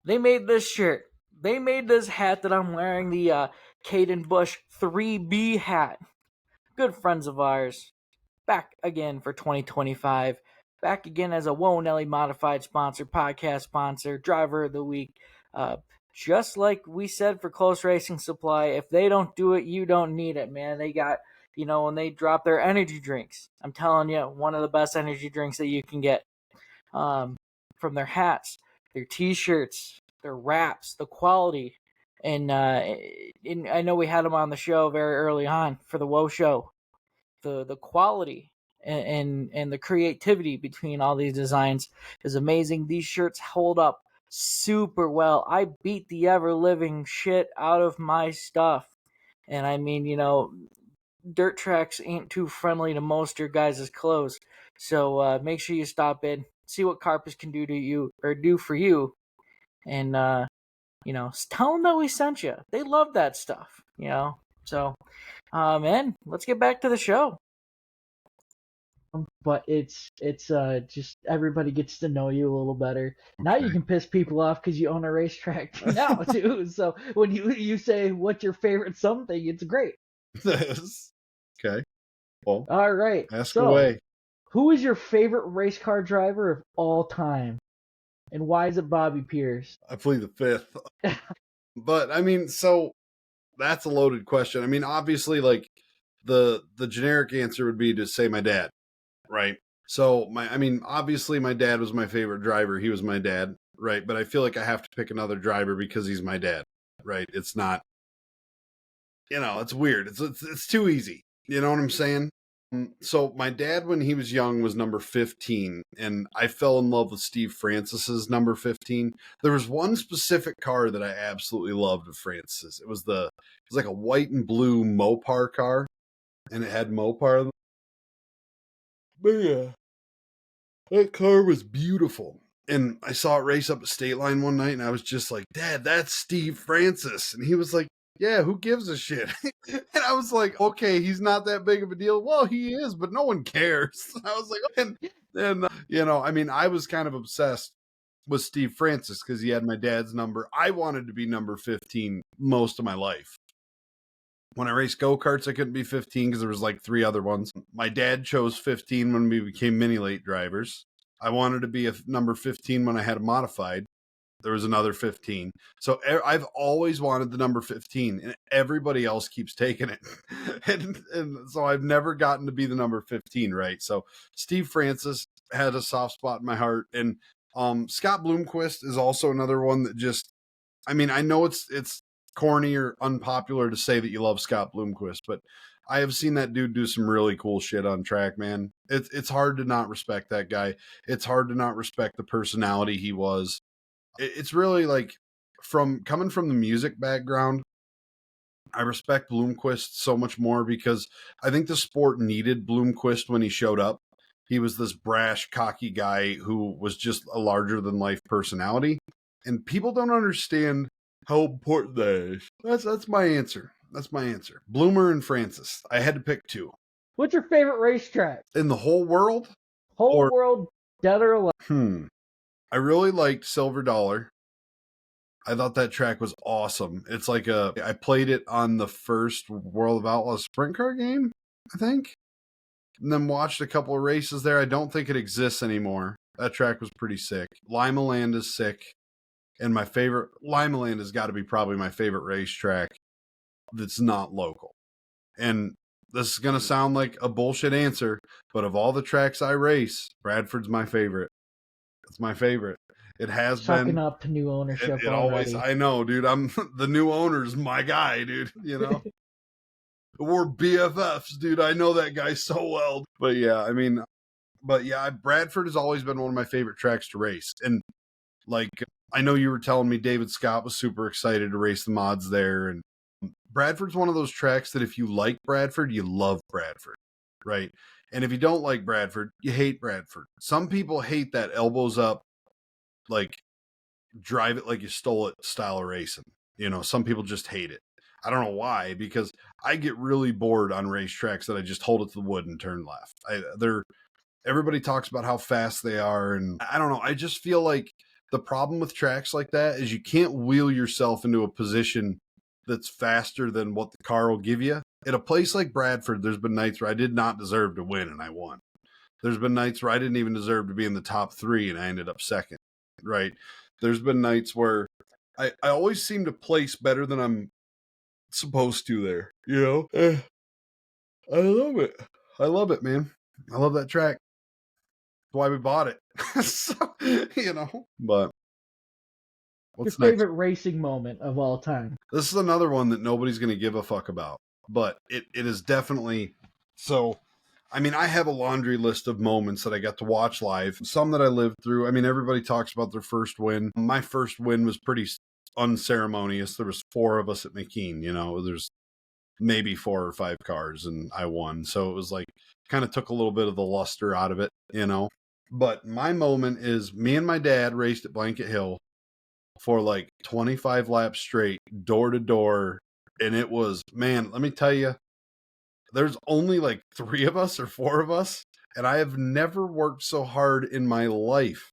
they made this shirt. They made this hat that I'm wearing, the Caden Bush 3B hat. Good friends of ours. Back again for 2025. Back again as a Woah modified sponsor, podcast sponsor, driver of the week. Just like we said for Close Racing Supply, if they don't do it, you don't need it, man. They got, when they drop their energy drinks, I'm telling you, one of the best energy drinks that you can get. From their hats, their t-shirts, their wraps, the quality. And I know we had them on the show very early on for the Woah show. The quality and the creativity between all these designs is amazing. These shirts hold up super well. I beat the ever-living shit out of my stuff. And I mean, dirt tracks ain't too friendly to most of your guys' clothes. So make sure you stop in, see what Carpy can do to you, or do for you. And, tell them that we sent you. They love that stuff, So, man, let's get back to the show. But it's just everybody gets to know you a little better. Now you can piss people off because you own a racetrack now too. So when you say what's your favorite something, it's great. Okay. Well, all right. Ask away. Who is your favorite race car driver of all time, and why is it Bobby Pierce? I plead the fifth. But I mean, so that's a loaded question. I mean, obviously, like the generic answer would be to say my dad. Right. So obviously my dad was my favorite driver. He was my dad. Right. But I feel like I have to pick another driver because he's my dad. Right. It's not it's weird. It's too easy. You know what I'm saying? So my dad, when he was young, was number 15, and I fell in love with Steve Francis's number 15. There was one specific car that I absolutely loved of Francis's. It was like a white and blue Mopar car, and it had Mopar. But yeah, that car was beautiful. And I saw it race up a state line one night, and I was just like, Dad, that's Steve Francis. And he was like, yeah, who gives a shit? And I was like, okay, he's not that big of a deal. Well, he is, but no one cares. I was like, I mean, I was kind of obsessed with Steve Francis because he had my dad's number. I wanted to be number 15 most of my life. When I raced go-karts, I couldn't be 15 because there was like 3 other ones. My dad chose 15 when we became mini late drivers. I wanted to be a number 15 when I had a modified. There was another 15. So I've always wanted the number 15, and everybody else keeps taking it. and so I've never gotten to be the number 15, right? So Steve Francis had a soft spot in my heart. And Scott Bloomquist is also another one that just, I mean, I know it's corny or unpopular to say that you love Scott Bloomquist, but I have seen that dude do some really cool shit on track, man. It's hard to not respect that guy. It's hard to not respect the personality he was. It's really like, coming from the music background, I respect Bloomquist so much more because I think the sport needed Bloomquist when he showed up. He was this brash, cocky guy who was just a larger than life personality, and people don't understand how important that is. That's my answer. That's my answer. Bloomer and Francis. I had to pick 2. What's your favorite racetrack? In the whole world? Whole world, dead or alive? I really liked Silver Dollar. I thought that track was awesome. It's like I played it on the first World of Outlaws sprint car game, I think. And then watched a couple of races there. I don't think it exists anymore. That track was pretty sick. Lima Land is sick. And my favorite, Lima Land has got to be probably my favorite racetrack that's not local. And this is going to sound like a bullshit answer, but of all the tracks I race, Bradford's my favorite. It's my favorite. It has Sucking been up to new ownership. It always, I know, dude. I'm the new owner's my guy, dude. You know, we're BFFs, dude. I know that guy so well. But yeah, Bradford has always been one of my favorite tracks to race. And like, I know you were telling me David Scott was super excited to race the mods there. And Bradford's one of those tracks that if you like Bradford, you love Bradford, right? And if you don't like Bradford, you hate Bradford. Some people hate that elbows up, like, drive it like you stole it style of racing. You know, some people just hate it. I don't know why, because I get really bored on racetracks that I just hold it to the wood and turn left. Everybody talks about how fast they are, and I don't know. I just feel like the problem with tracks like that is you can't wheel yourself into a position that's faster than what the car will give you. At a place like Bradford, there's been nights where I did not deserve to win and I won. There's been nights where I didn't even deserve to be in the top 3 and I ended up second, right? There's been nights where I always seem to place better than I'm supposed to there, you know? I love it. I love it, man. I love that track. That's why we bought it. So, you know, but what's your next? favorite racing moment of all time? This is another one that nobody's going to give a fuck about, but it is definitely so. I mean, I have a laundry list of moments that I got to watch live, some that I lived through. I mean, everybody talks about their first win. My first win was pretty unceremonious. There was 4 of us at McKean, you know, there's maybe 4 or 5 cars and I won. So it was like, kind of took a little bit of the luster out of it, you know. But my moment is me and my dad raced at Blanket Hill for like 25 laps straight, door to door. And it was, man, let me tell you, there's only like 3 of us or 4 of us, and I have never worked so hard in my life.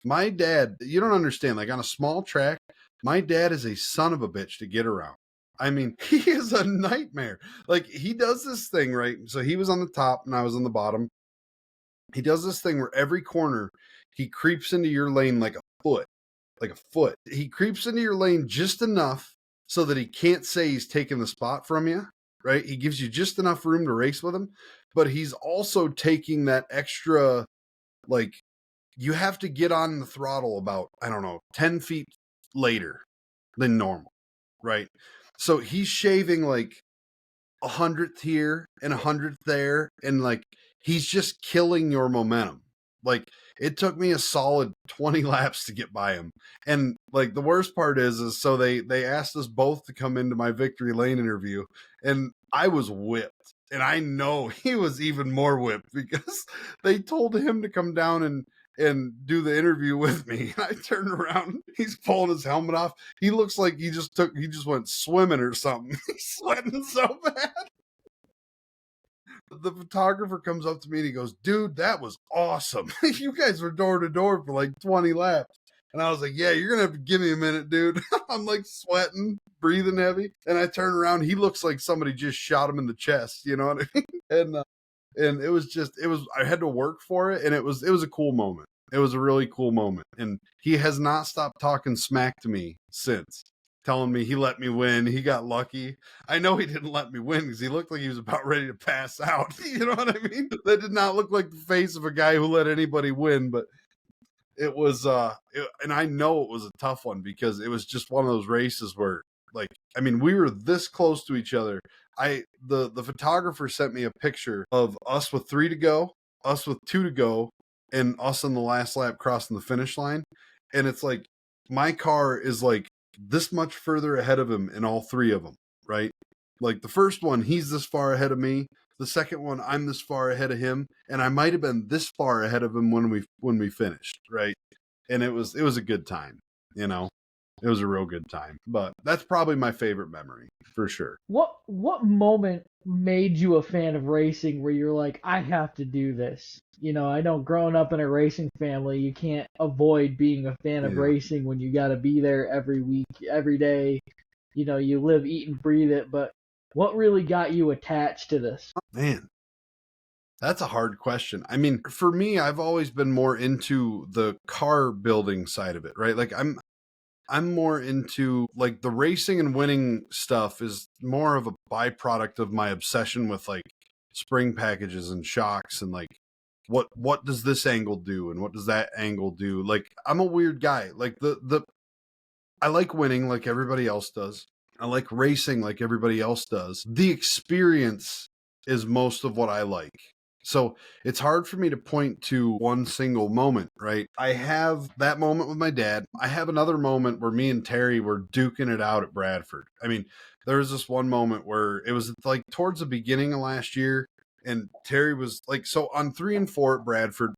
My dad, you don't understand, like on a small track, my dad is a son of a bitch to get around. I mean, he is a nightmare. Like, he does this thing, right? So he was on the top and I was on the bottom. He does this thing where every corner he creeps into your lane like a foot. He creeps into your lane just enough so that he can't say he's taking the spot from you. Right? He gives you just enough room to race with him, but he's also taking that extra, like, you have to get on the throttle about, I don't know, 10 feet later than normal, right? So he's shaving like 100th here and 100th there, and like he's just killing your momentum. Like it took me a solid 20 laps to get by him. And like the worst part is so they asked us both to come into my victory lane interview, and I was whipped. And I know he was even more whipped because they told him to come down and do the interview with me. And I turned around, he's pulling his helmet off. He looks like he just went swimming or something. He's sweating so bad. The photographer comes up to me and he goes, "Dude, that was awesome. You guys were door to door for like 20 laps." And I was like, "Yeah, you're going to have to give me a minute, dude." I'm like sweating, breathing heavy. And I turn around. He looks like somebody just shot him in the chest. You know what I mean? And it was I had to work for it. And it was a cool moment. It was a really cool moment. And he has not stopped talking smack to me since, telling me he let me win. He got lucky. I know he didn't let me win because he looked like he was about ready to pass out. You know what I mean? That did not look like the face of a guy who let anybody win, but it was, and I know it was a tough one because it was just one of those races where, like, I mean, we were this close to each other. The photographer sent me a picture of us with 3 to go, us with 2 to go, and us on the last lap crossing the finish line. And it's like, my car is like this much further ahead of him in all 3 of them, right? Like the first one, he's this far ahead of me. The second one, I'm this far ahead of him, and I might have been this far ahead of him when we finished, right? And it was a good time, you know. It was a real good time. But that's probably my favorite memory for sure. What moment made you a fan of racing where you're like, I have to do this? You know, I know growing up in a racing family, you can't avoid being a fan of racing when you got to be there every week, every day. You know, you live, eat, and breathe it. But what really got you attached to this? Man, that's a hard question. I mean, for me, I've always been more into the car building side of it, right? Like I'm more into like the racing and winning stuff is more of a byproduct of my obsession with like spring packages and shocks and like what does this angle do and what does that angle do? Like I'm a weird guy. Like I like winning like everybody else does. I like racing like everybody else does. The experience is most of what I like. So it's hard for me to point to one single moment, right? I have that moment with my dad. I have another moment where me and Terry were duking it out at Bradford. I mean, there was this one moment where it was like towards the beginning of last year, and Terry was like, so on 3 and 4 at Bradford,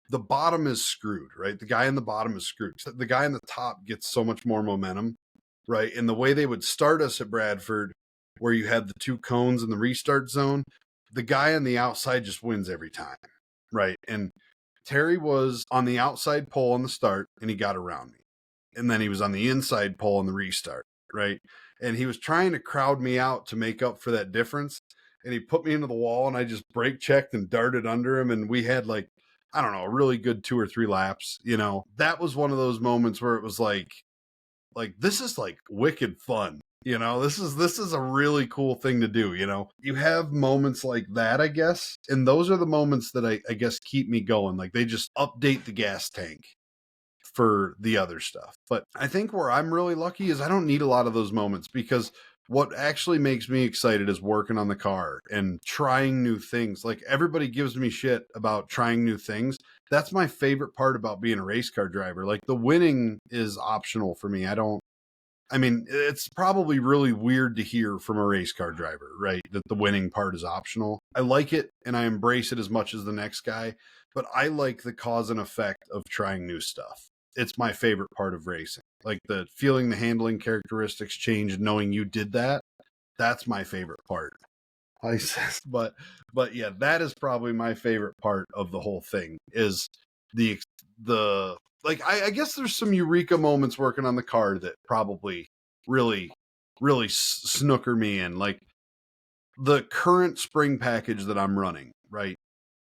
the bottom is screwed, right? The guy in the bottom is screwed. The guy in the top gets so much more momentum, right? And the way they would start us at Bradford, where you had the 2 cones in the restart zone, the guy on the outside just wins every time, right? And Terry was on the outside pole on the start, and he got around me. And then he was on the inside pole on the restart, right? And he was trying to crowd me out to make up for that difference. And he put me into the wall, and I just brake checked and darted under him. And we had like, I don't know, a really good 2 or 3 laps. You know, that was one of those moments where it was like this is like wicked fun. You know, this is a really cool thing to do. You know, you have moments like that, I guess. And those are the moments that I guess keep me going. Like they just update the gas tank for the other stuff. But I think where I'm really lucky is I don't need a lot of those moments because what actually makes me excited is working on the car and trying new things. Like everybody gives me shit about trying new things. That's my favorite part about being a race car driver. Like the winning is optional for me. I mean, it's probably really weird to hear from a race car driver, right? That the winning part is optional. I like it and I embrace it as much as the next guy, but I like the cause and effect of trying new stuff. It's my favorite part of racing. Like the feeling the handling characteristics change and knowing you did that. That's my favorite part. But yeah, that is probably my favorite part of the whole thing is the like I guess there's some eureka moments working on the car that probably really snooker me in. Like the current spring package that I'm running, right?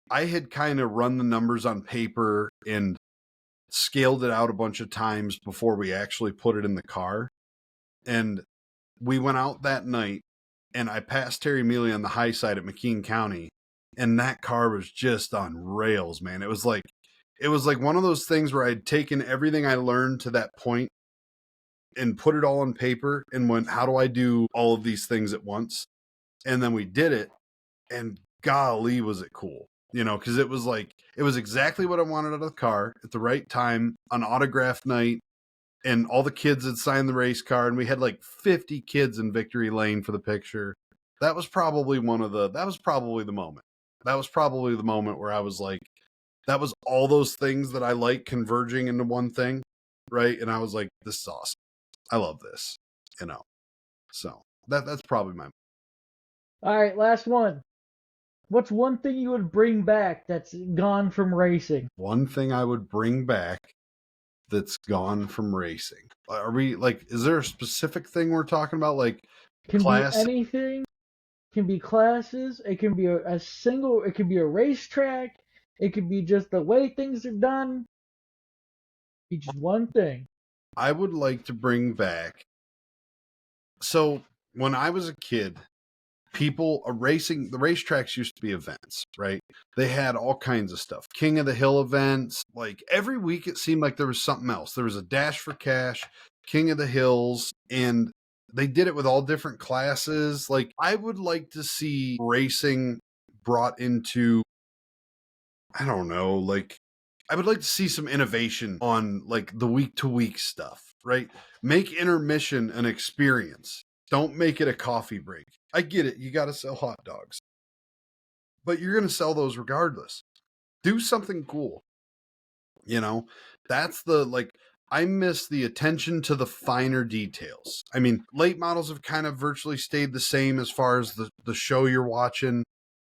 I had kind of run the numbers on paper and scaled it out a bunch of times before we actually put it in the car. And we went out that night and I passed Terry Mealy on the high side at McKean County, and that car was just on rails, man. It was like one of those things where I'd taken everything I learned to that point and put it all on paper and went, how do I do all of these things at once? And then we did it, and golly, was it cool. Because it was exactly what I wanted out of the car at the right time, on autograph night, and all the kids had signed the race car, and we had like 50 kids in Victory Lane for the picture. That was probably the moment. That was probably the moment where I was like, that was all those things that I like converging into one thing, right? And I was like, this is awesome. I love this, So that's probably my. All right, last one. What's one thing you would bring back that's gone from racing? One thing I would bring back that's gone from racing. Are we like, is there a specific thing we're talking about? Like Can class? be anything. Can be classes. It can be it can be a racetrack. It could be just the way things are done. Be just one thing. I would like to bring back. So when I was a kid, the racetracks used to be events, right? They had all kinds of stuff. King of the Hill events. Like every week it seemed like there was something else. There was a Dash for Cash, King of the Hills, and they did it with all different classes. Like I would like to see racing brought into, I don't know, like I would like to see some innovation on like the week to week stuff, right? Make intermission an experience. Don't make it a coffee break. I get it. You got to sell hot dogs, but you're going to sell those regardless. Do something cool. That's I miss the attention to the finer details. I mean, late models have kind of virtually stayed the same as far as the show you're watching.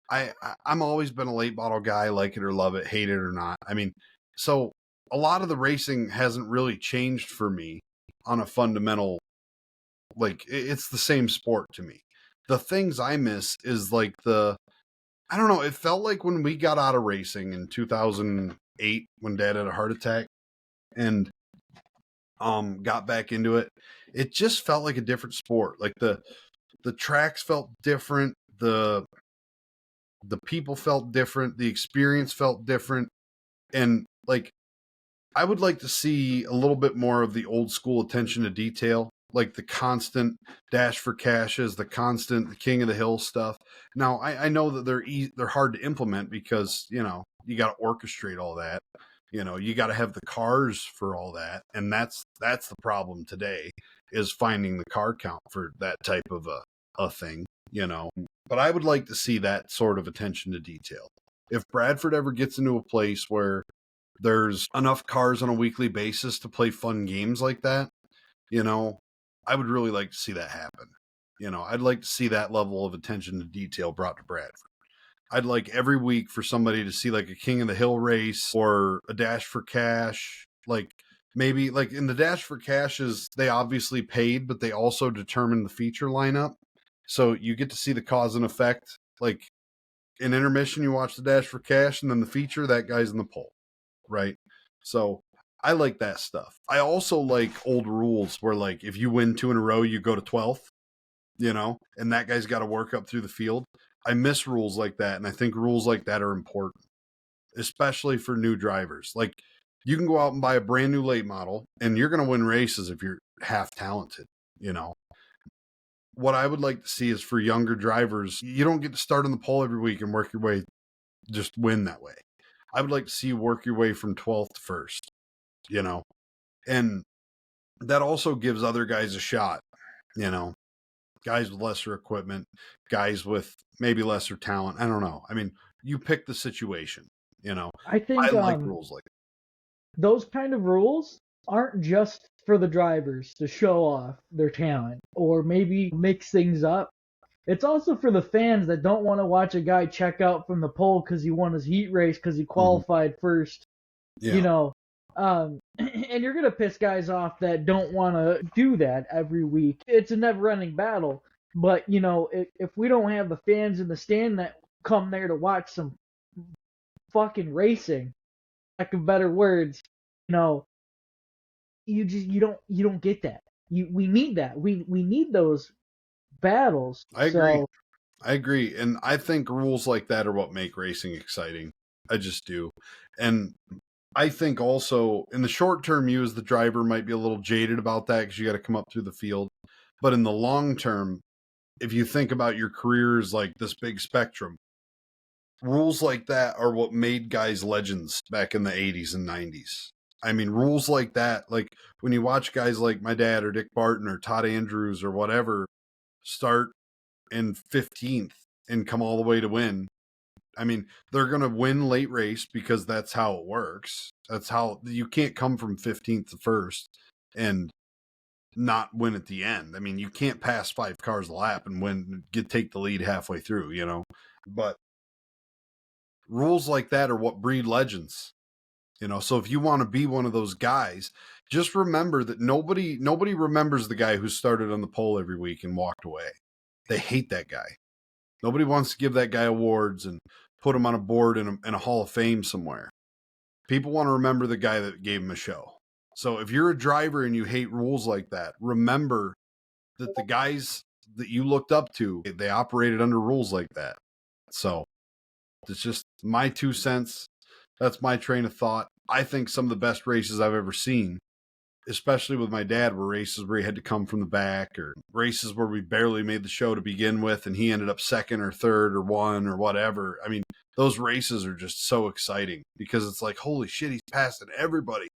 I'm always been a late model guy, like it or love it, hate it or not. I mean, so a lot of the racing hasn't really changed for me on a fundamental, like it's the same sport to me. The things I miss is like I don't know, it felt like when we got out of racing in 2008 when Dad had a heart attack and got back into it, it just felt like a different sport. Like the tracks felt different, the people felt different, the experience felt different, and like I would like to see a little bit more of the old school attention to detail, like the constant Dash for Cashes, the King of the Hill stuff. Now I know that they're hard to implement because you got to orchestrate all that. You got to have the cars for all that, and that's the problem today, is finding the car count for that type of a thing. But I would like to see that sort of attention to detail. If Bradford ever gets into a place where there's enough cars on a weekly basis to play fun games like that, I would really like to see that happen. I'd like to see that level of attention to detail brought to Bradford. I'd like every week for somebody to see like a King of the Hill race or a Dash for Cash. Like maybe like in the Dash for Cashes, they obviously paid, but they also determined the feature lineup. So you get to see the cause and effect. Like in intermission, you watch the Dash for Cash, and then the feature, that guy's in the pole, right? So I like that stuff. I also like old rules where like if you win 2 in a row, you go to 12th, and that guy's got to work up through the field. I miss rules like that, and I think rules like that are important, especially for new drivers. Like you can go out and buy a brand new late model, and you're going to win races if you're half talented, What I would like to see is for younger drivers, you don't get to start on the pole every week and work your way, just win that way. I would like to see you work your way from 12th to first, and that also gives other guys a shot, guys with lesser equipment, guys with maybe lesser talent. I don't know. I mean, you pick the situation, I think I like rules like that. Those kind of rules aren't just for the drivers to show off their talent or maybe mix things up. It's also for the fans that don't want to watch a guy check out from the pole because he won his heat race because he qualified first. Yeah. And you're gonna piss guys off that don't want to do that every week. It's a never-ending battle. But if we don't have the fans in the stand that come there to watch some fucking racing, lack of better words, you don't get that. We need that. We need those battles. I agree. I agree. And I think rules like that are what make racing exciting. I just do. And I think also in the short term, you as the driver might be a little jaded about that because you got to come up through the field. But in the long term, if you think about your careers like this big spectrum, rules like that are what made guys legends back in the 80s and 90s. I mean, rules like that, like when you watch guys like my dad or Dick Barton or Todd Andrews or whatever start in 15th and come all the way to win. I mean, they're going to win late race because that's how it works. That's how you can't come from 15th to first and not win at the end. I mean, you can't pass 5 cars a lap and take the lead halfway through, you know. But rules like that are what breed legends. You know, so if you want to be one of those guys, just remember that nobody remembers the guy who started on the pole every week and walked away. They hate that guy. Nobody wants to give that guy awards and put him on a board in a Hall of Fame somewhere. People want to remember the guy that gave him a show. So if you're a driver and you hate rules like that, remember that the guys that you looked up to, they operated under rules like that. So it's just my 2 cents. That's my train of thought. I think some of the best races I've ever seen, especially with my dad, were races where he had to come from the back, or races where we barely made the show to begin with and he ended up second or third or one or whatever. I mean, those races are just so exciting because it's like, holy shit, he's passing everybody.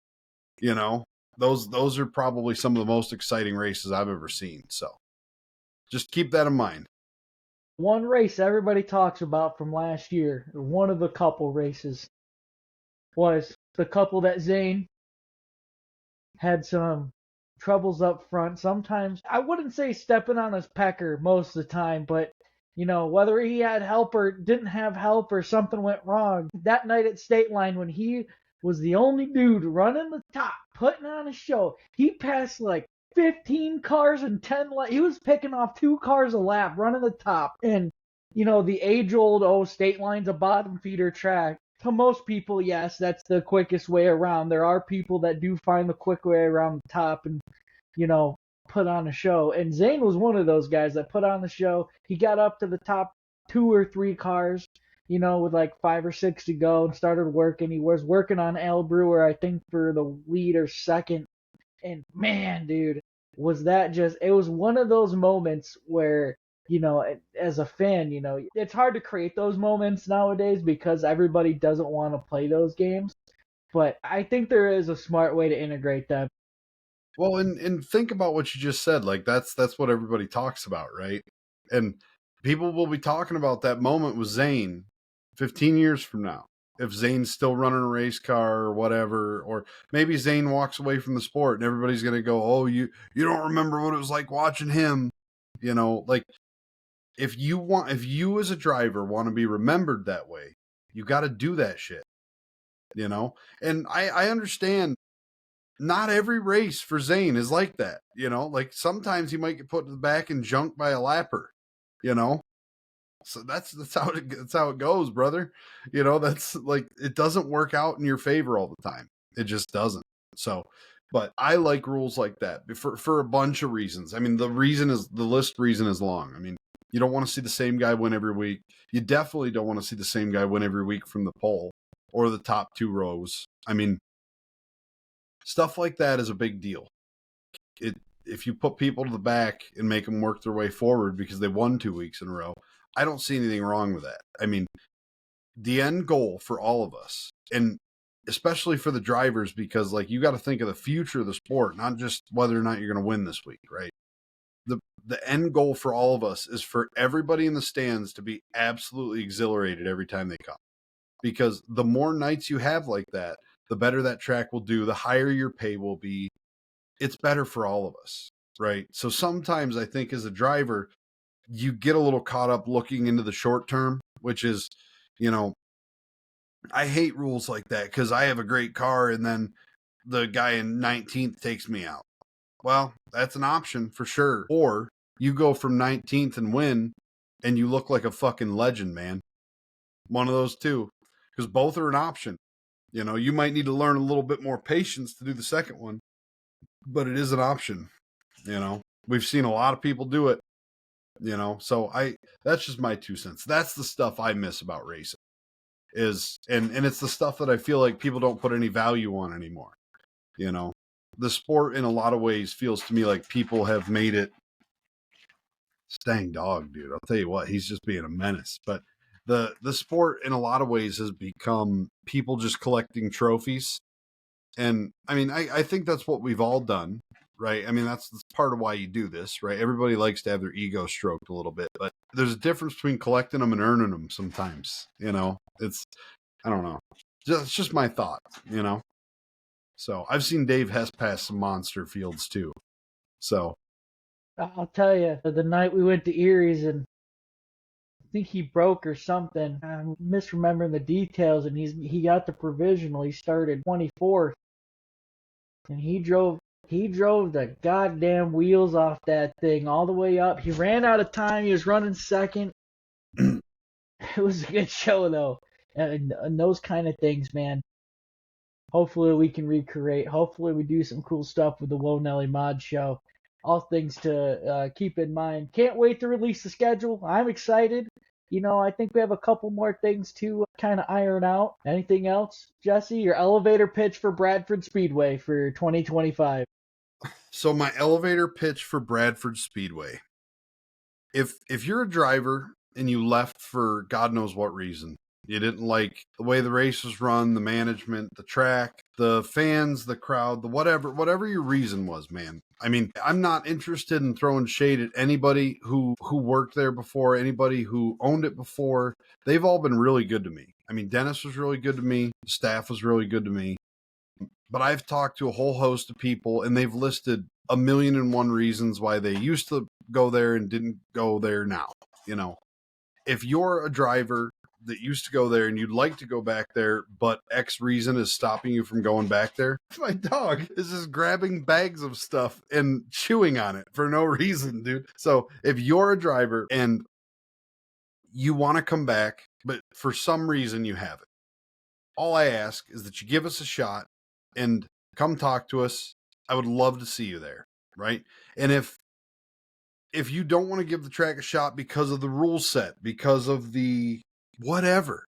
You know, those are probably some of the most exciting races I've ever seen. So just keep that in mind. One race everybody talks about from last year, one of the couple races, was the couple that Zane had some troubles up front. Sometimes, I wouldn't say stepping on his pecker most of the time, but, you know, whether he had help or didn't have help or something went wrong. That night at State Line, when he was the only dude running the top, putting on a show, he passed like 15 cars and 10 laps. He was picking off 2 cars a lap, running the top. And, you know, the age-old, State Line's a bottom feeder track. To most people, yes, that's the quickest way around. There are people that do find the quick way around the top and, you know, put on a show. And Zane was one of those guys that put on the show. He got up to the top 2 or 3 cars, you know, with like 5 or 6 to go and started working. He was working on Al Brewer, I think, for the lead or second. And man, dude, was that just, it was one of those moments where, you know, as a fan, you know, it's hard to create those moments nowadays because everybody doesn't want to play those games. But I think there is a smart way to integrate them. Well, and think about what you just said. Like that's what everybody talks about, right? And people will be talking about that moment with Zane 15 years from now. If Zane's still running a race car or whatever, or maybe Zane walks away from the sport and everybody's going to go, oh, you don't remember what it was like watching him. You know, like if you as a driver want to be remembered that way, you got to do that shit, you know? And I understand not every race for Zane is like that, you know? Like sometimes he might get put to the back and junked by a lapper, you know? So that's how it goes, brother. You know, that's like, it doesn't work out in your favor all the time. It just doesn't. So, but I like rules like that for a bunch of reasons. I mean, the list reason is long. I mean, you don't want to see the same guy win every week. You definitely don't want to see the same guy win every week from the pole or the top 2 rows. I mean, stuff like that is a big deal. If you put people to the back and make them work their way forward because they won 2 weeks in a row, I don't see anything wrong with that. I mean, the end goal for all of us, and especially for the drivers, because like you got to think of the future of the sport, not just whether or not you're going to win this week, right? The end goal for all of us is for everybody in the stands to be absolutely exhilarated every time they come. Because the more nights you have like that, the better that track will do, the higher your pay will be. It's better for all of us, right? So sometimes I think as a driver, you get a little caught up looking into the short term, which is, you know, I hate rules like that because I have a great car and then the guy in 19th takes me out. Well, that's an option for sure. Or you go from 19th and win and you look like a fucking legend, man. One of those two, because both are an option. You know, you might need to learn a little bit more patience to do the second one, but it is an option. You know, we've seen a lot of people do it, you know, so that's just my 2 cents. That's the stuff I miss about racing and it's the stuff that I feel like people don't put any value on anymore. You know, the sport in a lot of ways feels to me like people have made it Dang dog, dude. I'll tell you what, he's just being a menace. But the sport in a lot of ways has become people just collecting trophies. And I mean, I think that's what we've all done, right? I mean, that's part of why you do this, right? Everybody likes to have their ego stroked a little bit, but there's a difference between collecting them and earning them sometimes, I don't know. It's just my thought, So I've seen Dave Hess pass some monster fields too. So I'll tell you, the night we went to Erie's and I think he broke or something. I'm misremembering the details, and he got the provisional. He started 24th, and he drove the goddamn wheels off that thing all the way up. He ran out of time. He was running second. It was a good show though, and those kind of things, man. Hopefully we can recreate. Hopefully we do some cool stuff with the Woah Nelly Mod Show. All things to keep in mind. Can't wait to release the schedule. I'm excited. I think we have a couple more things to kind of iron out. Anything else, Jesse? Your elevator pitch for Bradford Speedway for 2025. So my elevator pitch for Bradford Speedway. If you're a driver and you left for God knows what reason, you didn't like the way the race was run, the management, the track, the fans, the crowd, the whatever your reason was, man. I mean, I'm not interested in throwing shade at anybody who worked there before, anybody who owned it before. They've all been really good to me. I mean, Dennis was really good to me. The staff was really good to me. But I've talked to a whole host of people, and they've listed 1,000,001 reasons why they used to go there and didn't go there now. If you're a driver that used to go there and you'd like to go back there, but X reason is stopping you from going back there, my dog is just grabbing bags of stuff and chewing on it for no reason, dude. So if you're a driver and you want to come back, but for some reason you haven't, all I ask is that you give us a shot and come talk to us. I would love to see you there, right? And if you don't want to give the track a shot because of the rule set, because of the whatever,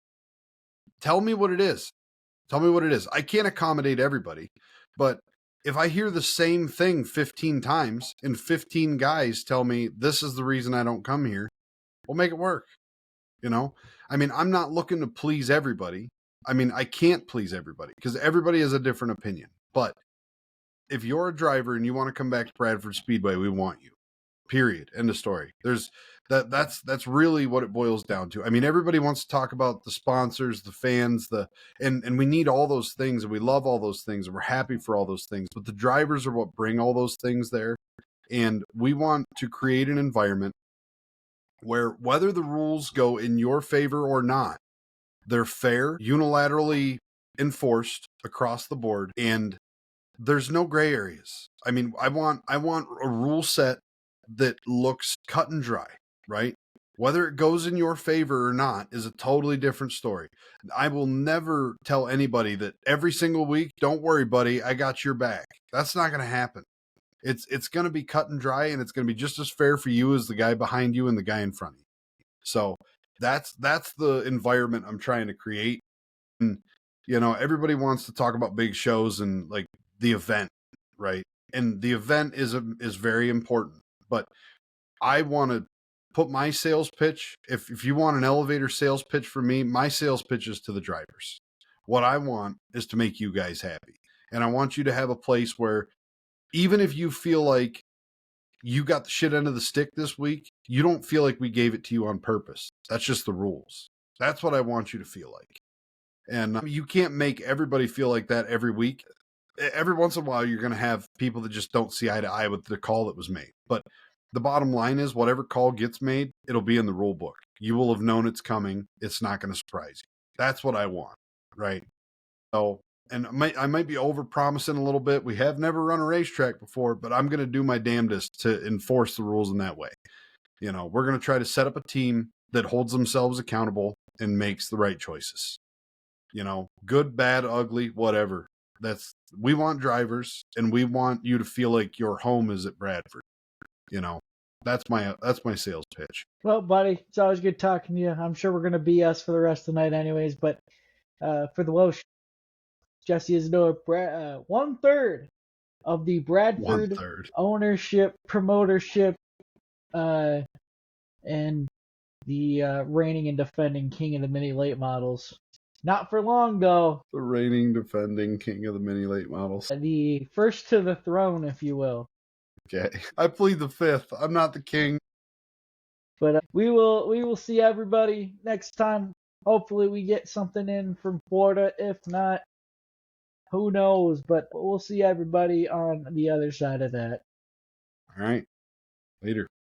tell me what it is. Tell me what it is. I can't accommodate everybody, but if I hear the same thing 15 times and 15 guys tell me this is the reason I don't come here, we'll make it work. I mean, I'm not looking to please everybody. I mean, I can't please everybody because everybody has a different opinion. But if you're a driver and you want to come back to Bradford Speedway, we want you. Period. End of story. That's really what it boils down to. I mean, everybody wants to talk about the sponsors, the fans, and we need all those things, and we love all those things, and we're happy for all those things. But the drivers are what bring all those things there. And we want to create an environment where whether the rules go in your favor or not, they're fair, unilaterally enforced across the board, and there's no gray areas. I mean, I want a rule set that looks cut and dry, right? Whether it goes in your favor or not is a totally different story. I will never tell anybody that every single week, don't worry, buddy, I got your back. That's not going to happen. It's going to be cut and dry, and it's going to be just as fair for you as the guy behind you and the guy in front of you. So that's the environment I'm trying to create. And, everybody wants to talk about big shows and like the event, right? And the event is very important. But I want to put my sales pitch. If you want an elevator sales pitch from me, my sales pitch is to the drivers. What I want is to make you guys happy. And I want you to have a place where even if you feel like you got the shit end of the stick this week, you don't feel like we gave it to you on purpose. That's just the rules. That's what I want you to feel like. And you can't make everybody feel like that every week. Every once in a while, you're going to have people that just don't see eye to eye with the call that was made. But the bottom line is whatever call gets made, it'll be in the rule book. You will have known it's coming. It's not going to surprise you. That's what I want, right? So, and I might be over promising a little bit. We have never run a racetrack before, but I'm going to do my damnedest to enforce the rules in that way. We're going to try to set up a team that holds themselves accountable and makes the right choices. Good, bad, ugly, whatever. We want drivers, and we want you to feel like your home is at Bradford. That's my sales pitch. Well, buddy, it's always good talking to you. I'm sure we're going to BS for the rest of the night anyways, but for the Woah, Jesse Isadore, 1/3 of the Bradford ownership, promotership, and the reigning and defending king of the mini late models. Not for long, though. The reigning, defending king of the mini late models. The first to the throne, if you will. Okay. I plead the fifth. I'm not the king. But we will see everybody next time. Hopefully we get something in from Florida. If not, who knows? But we'll see everybody on the other side of that. All right. Later.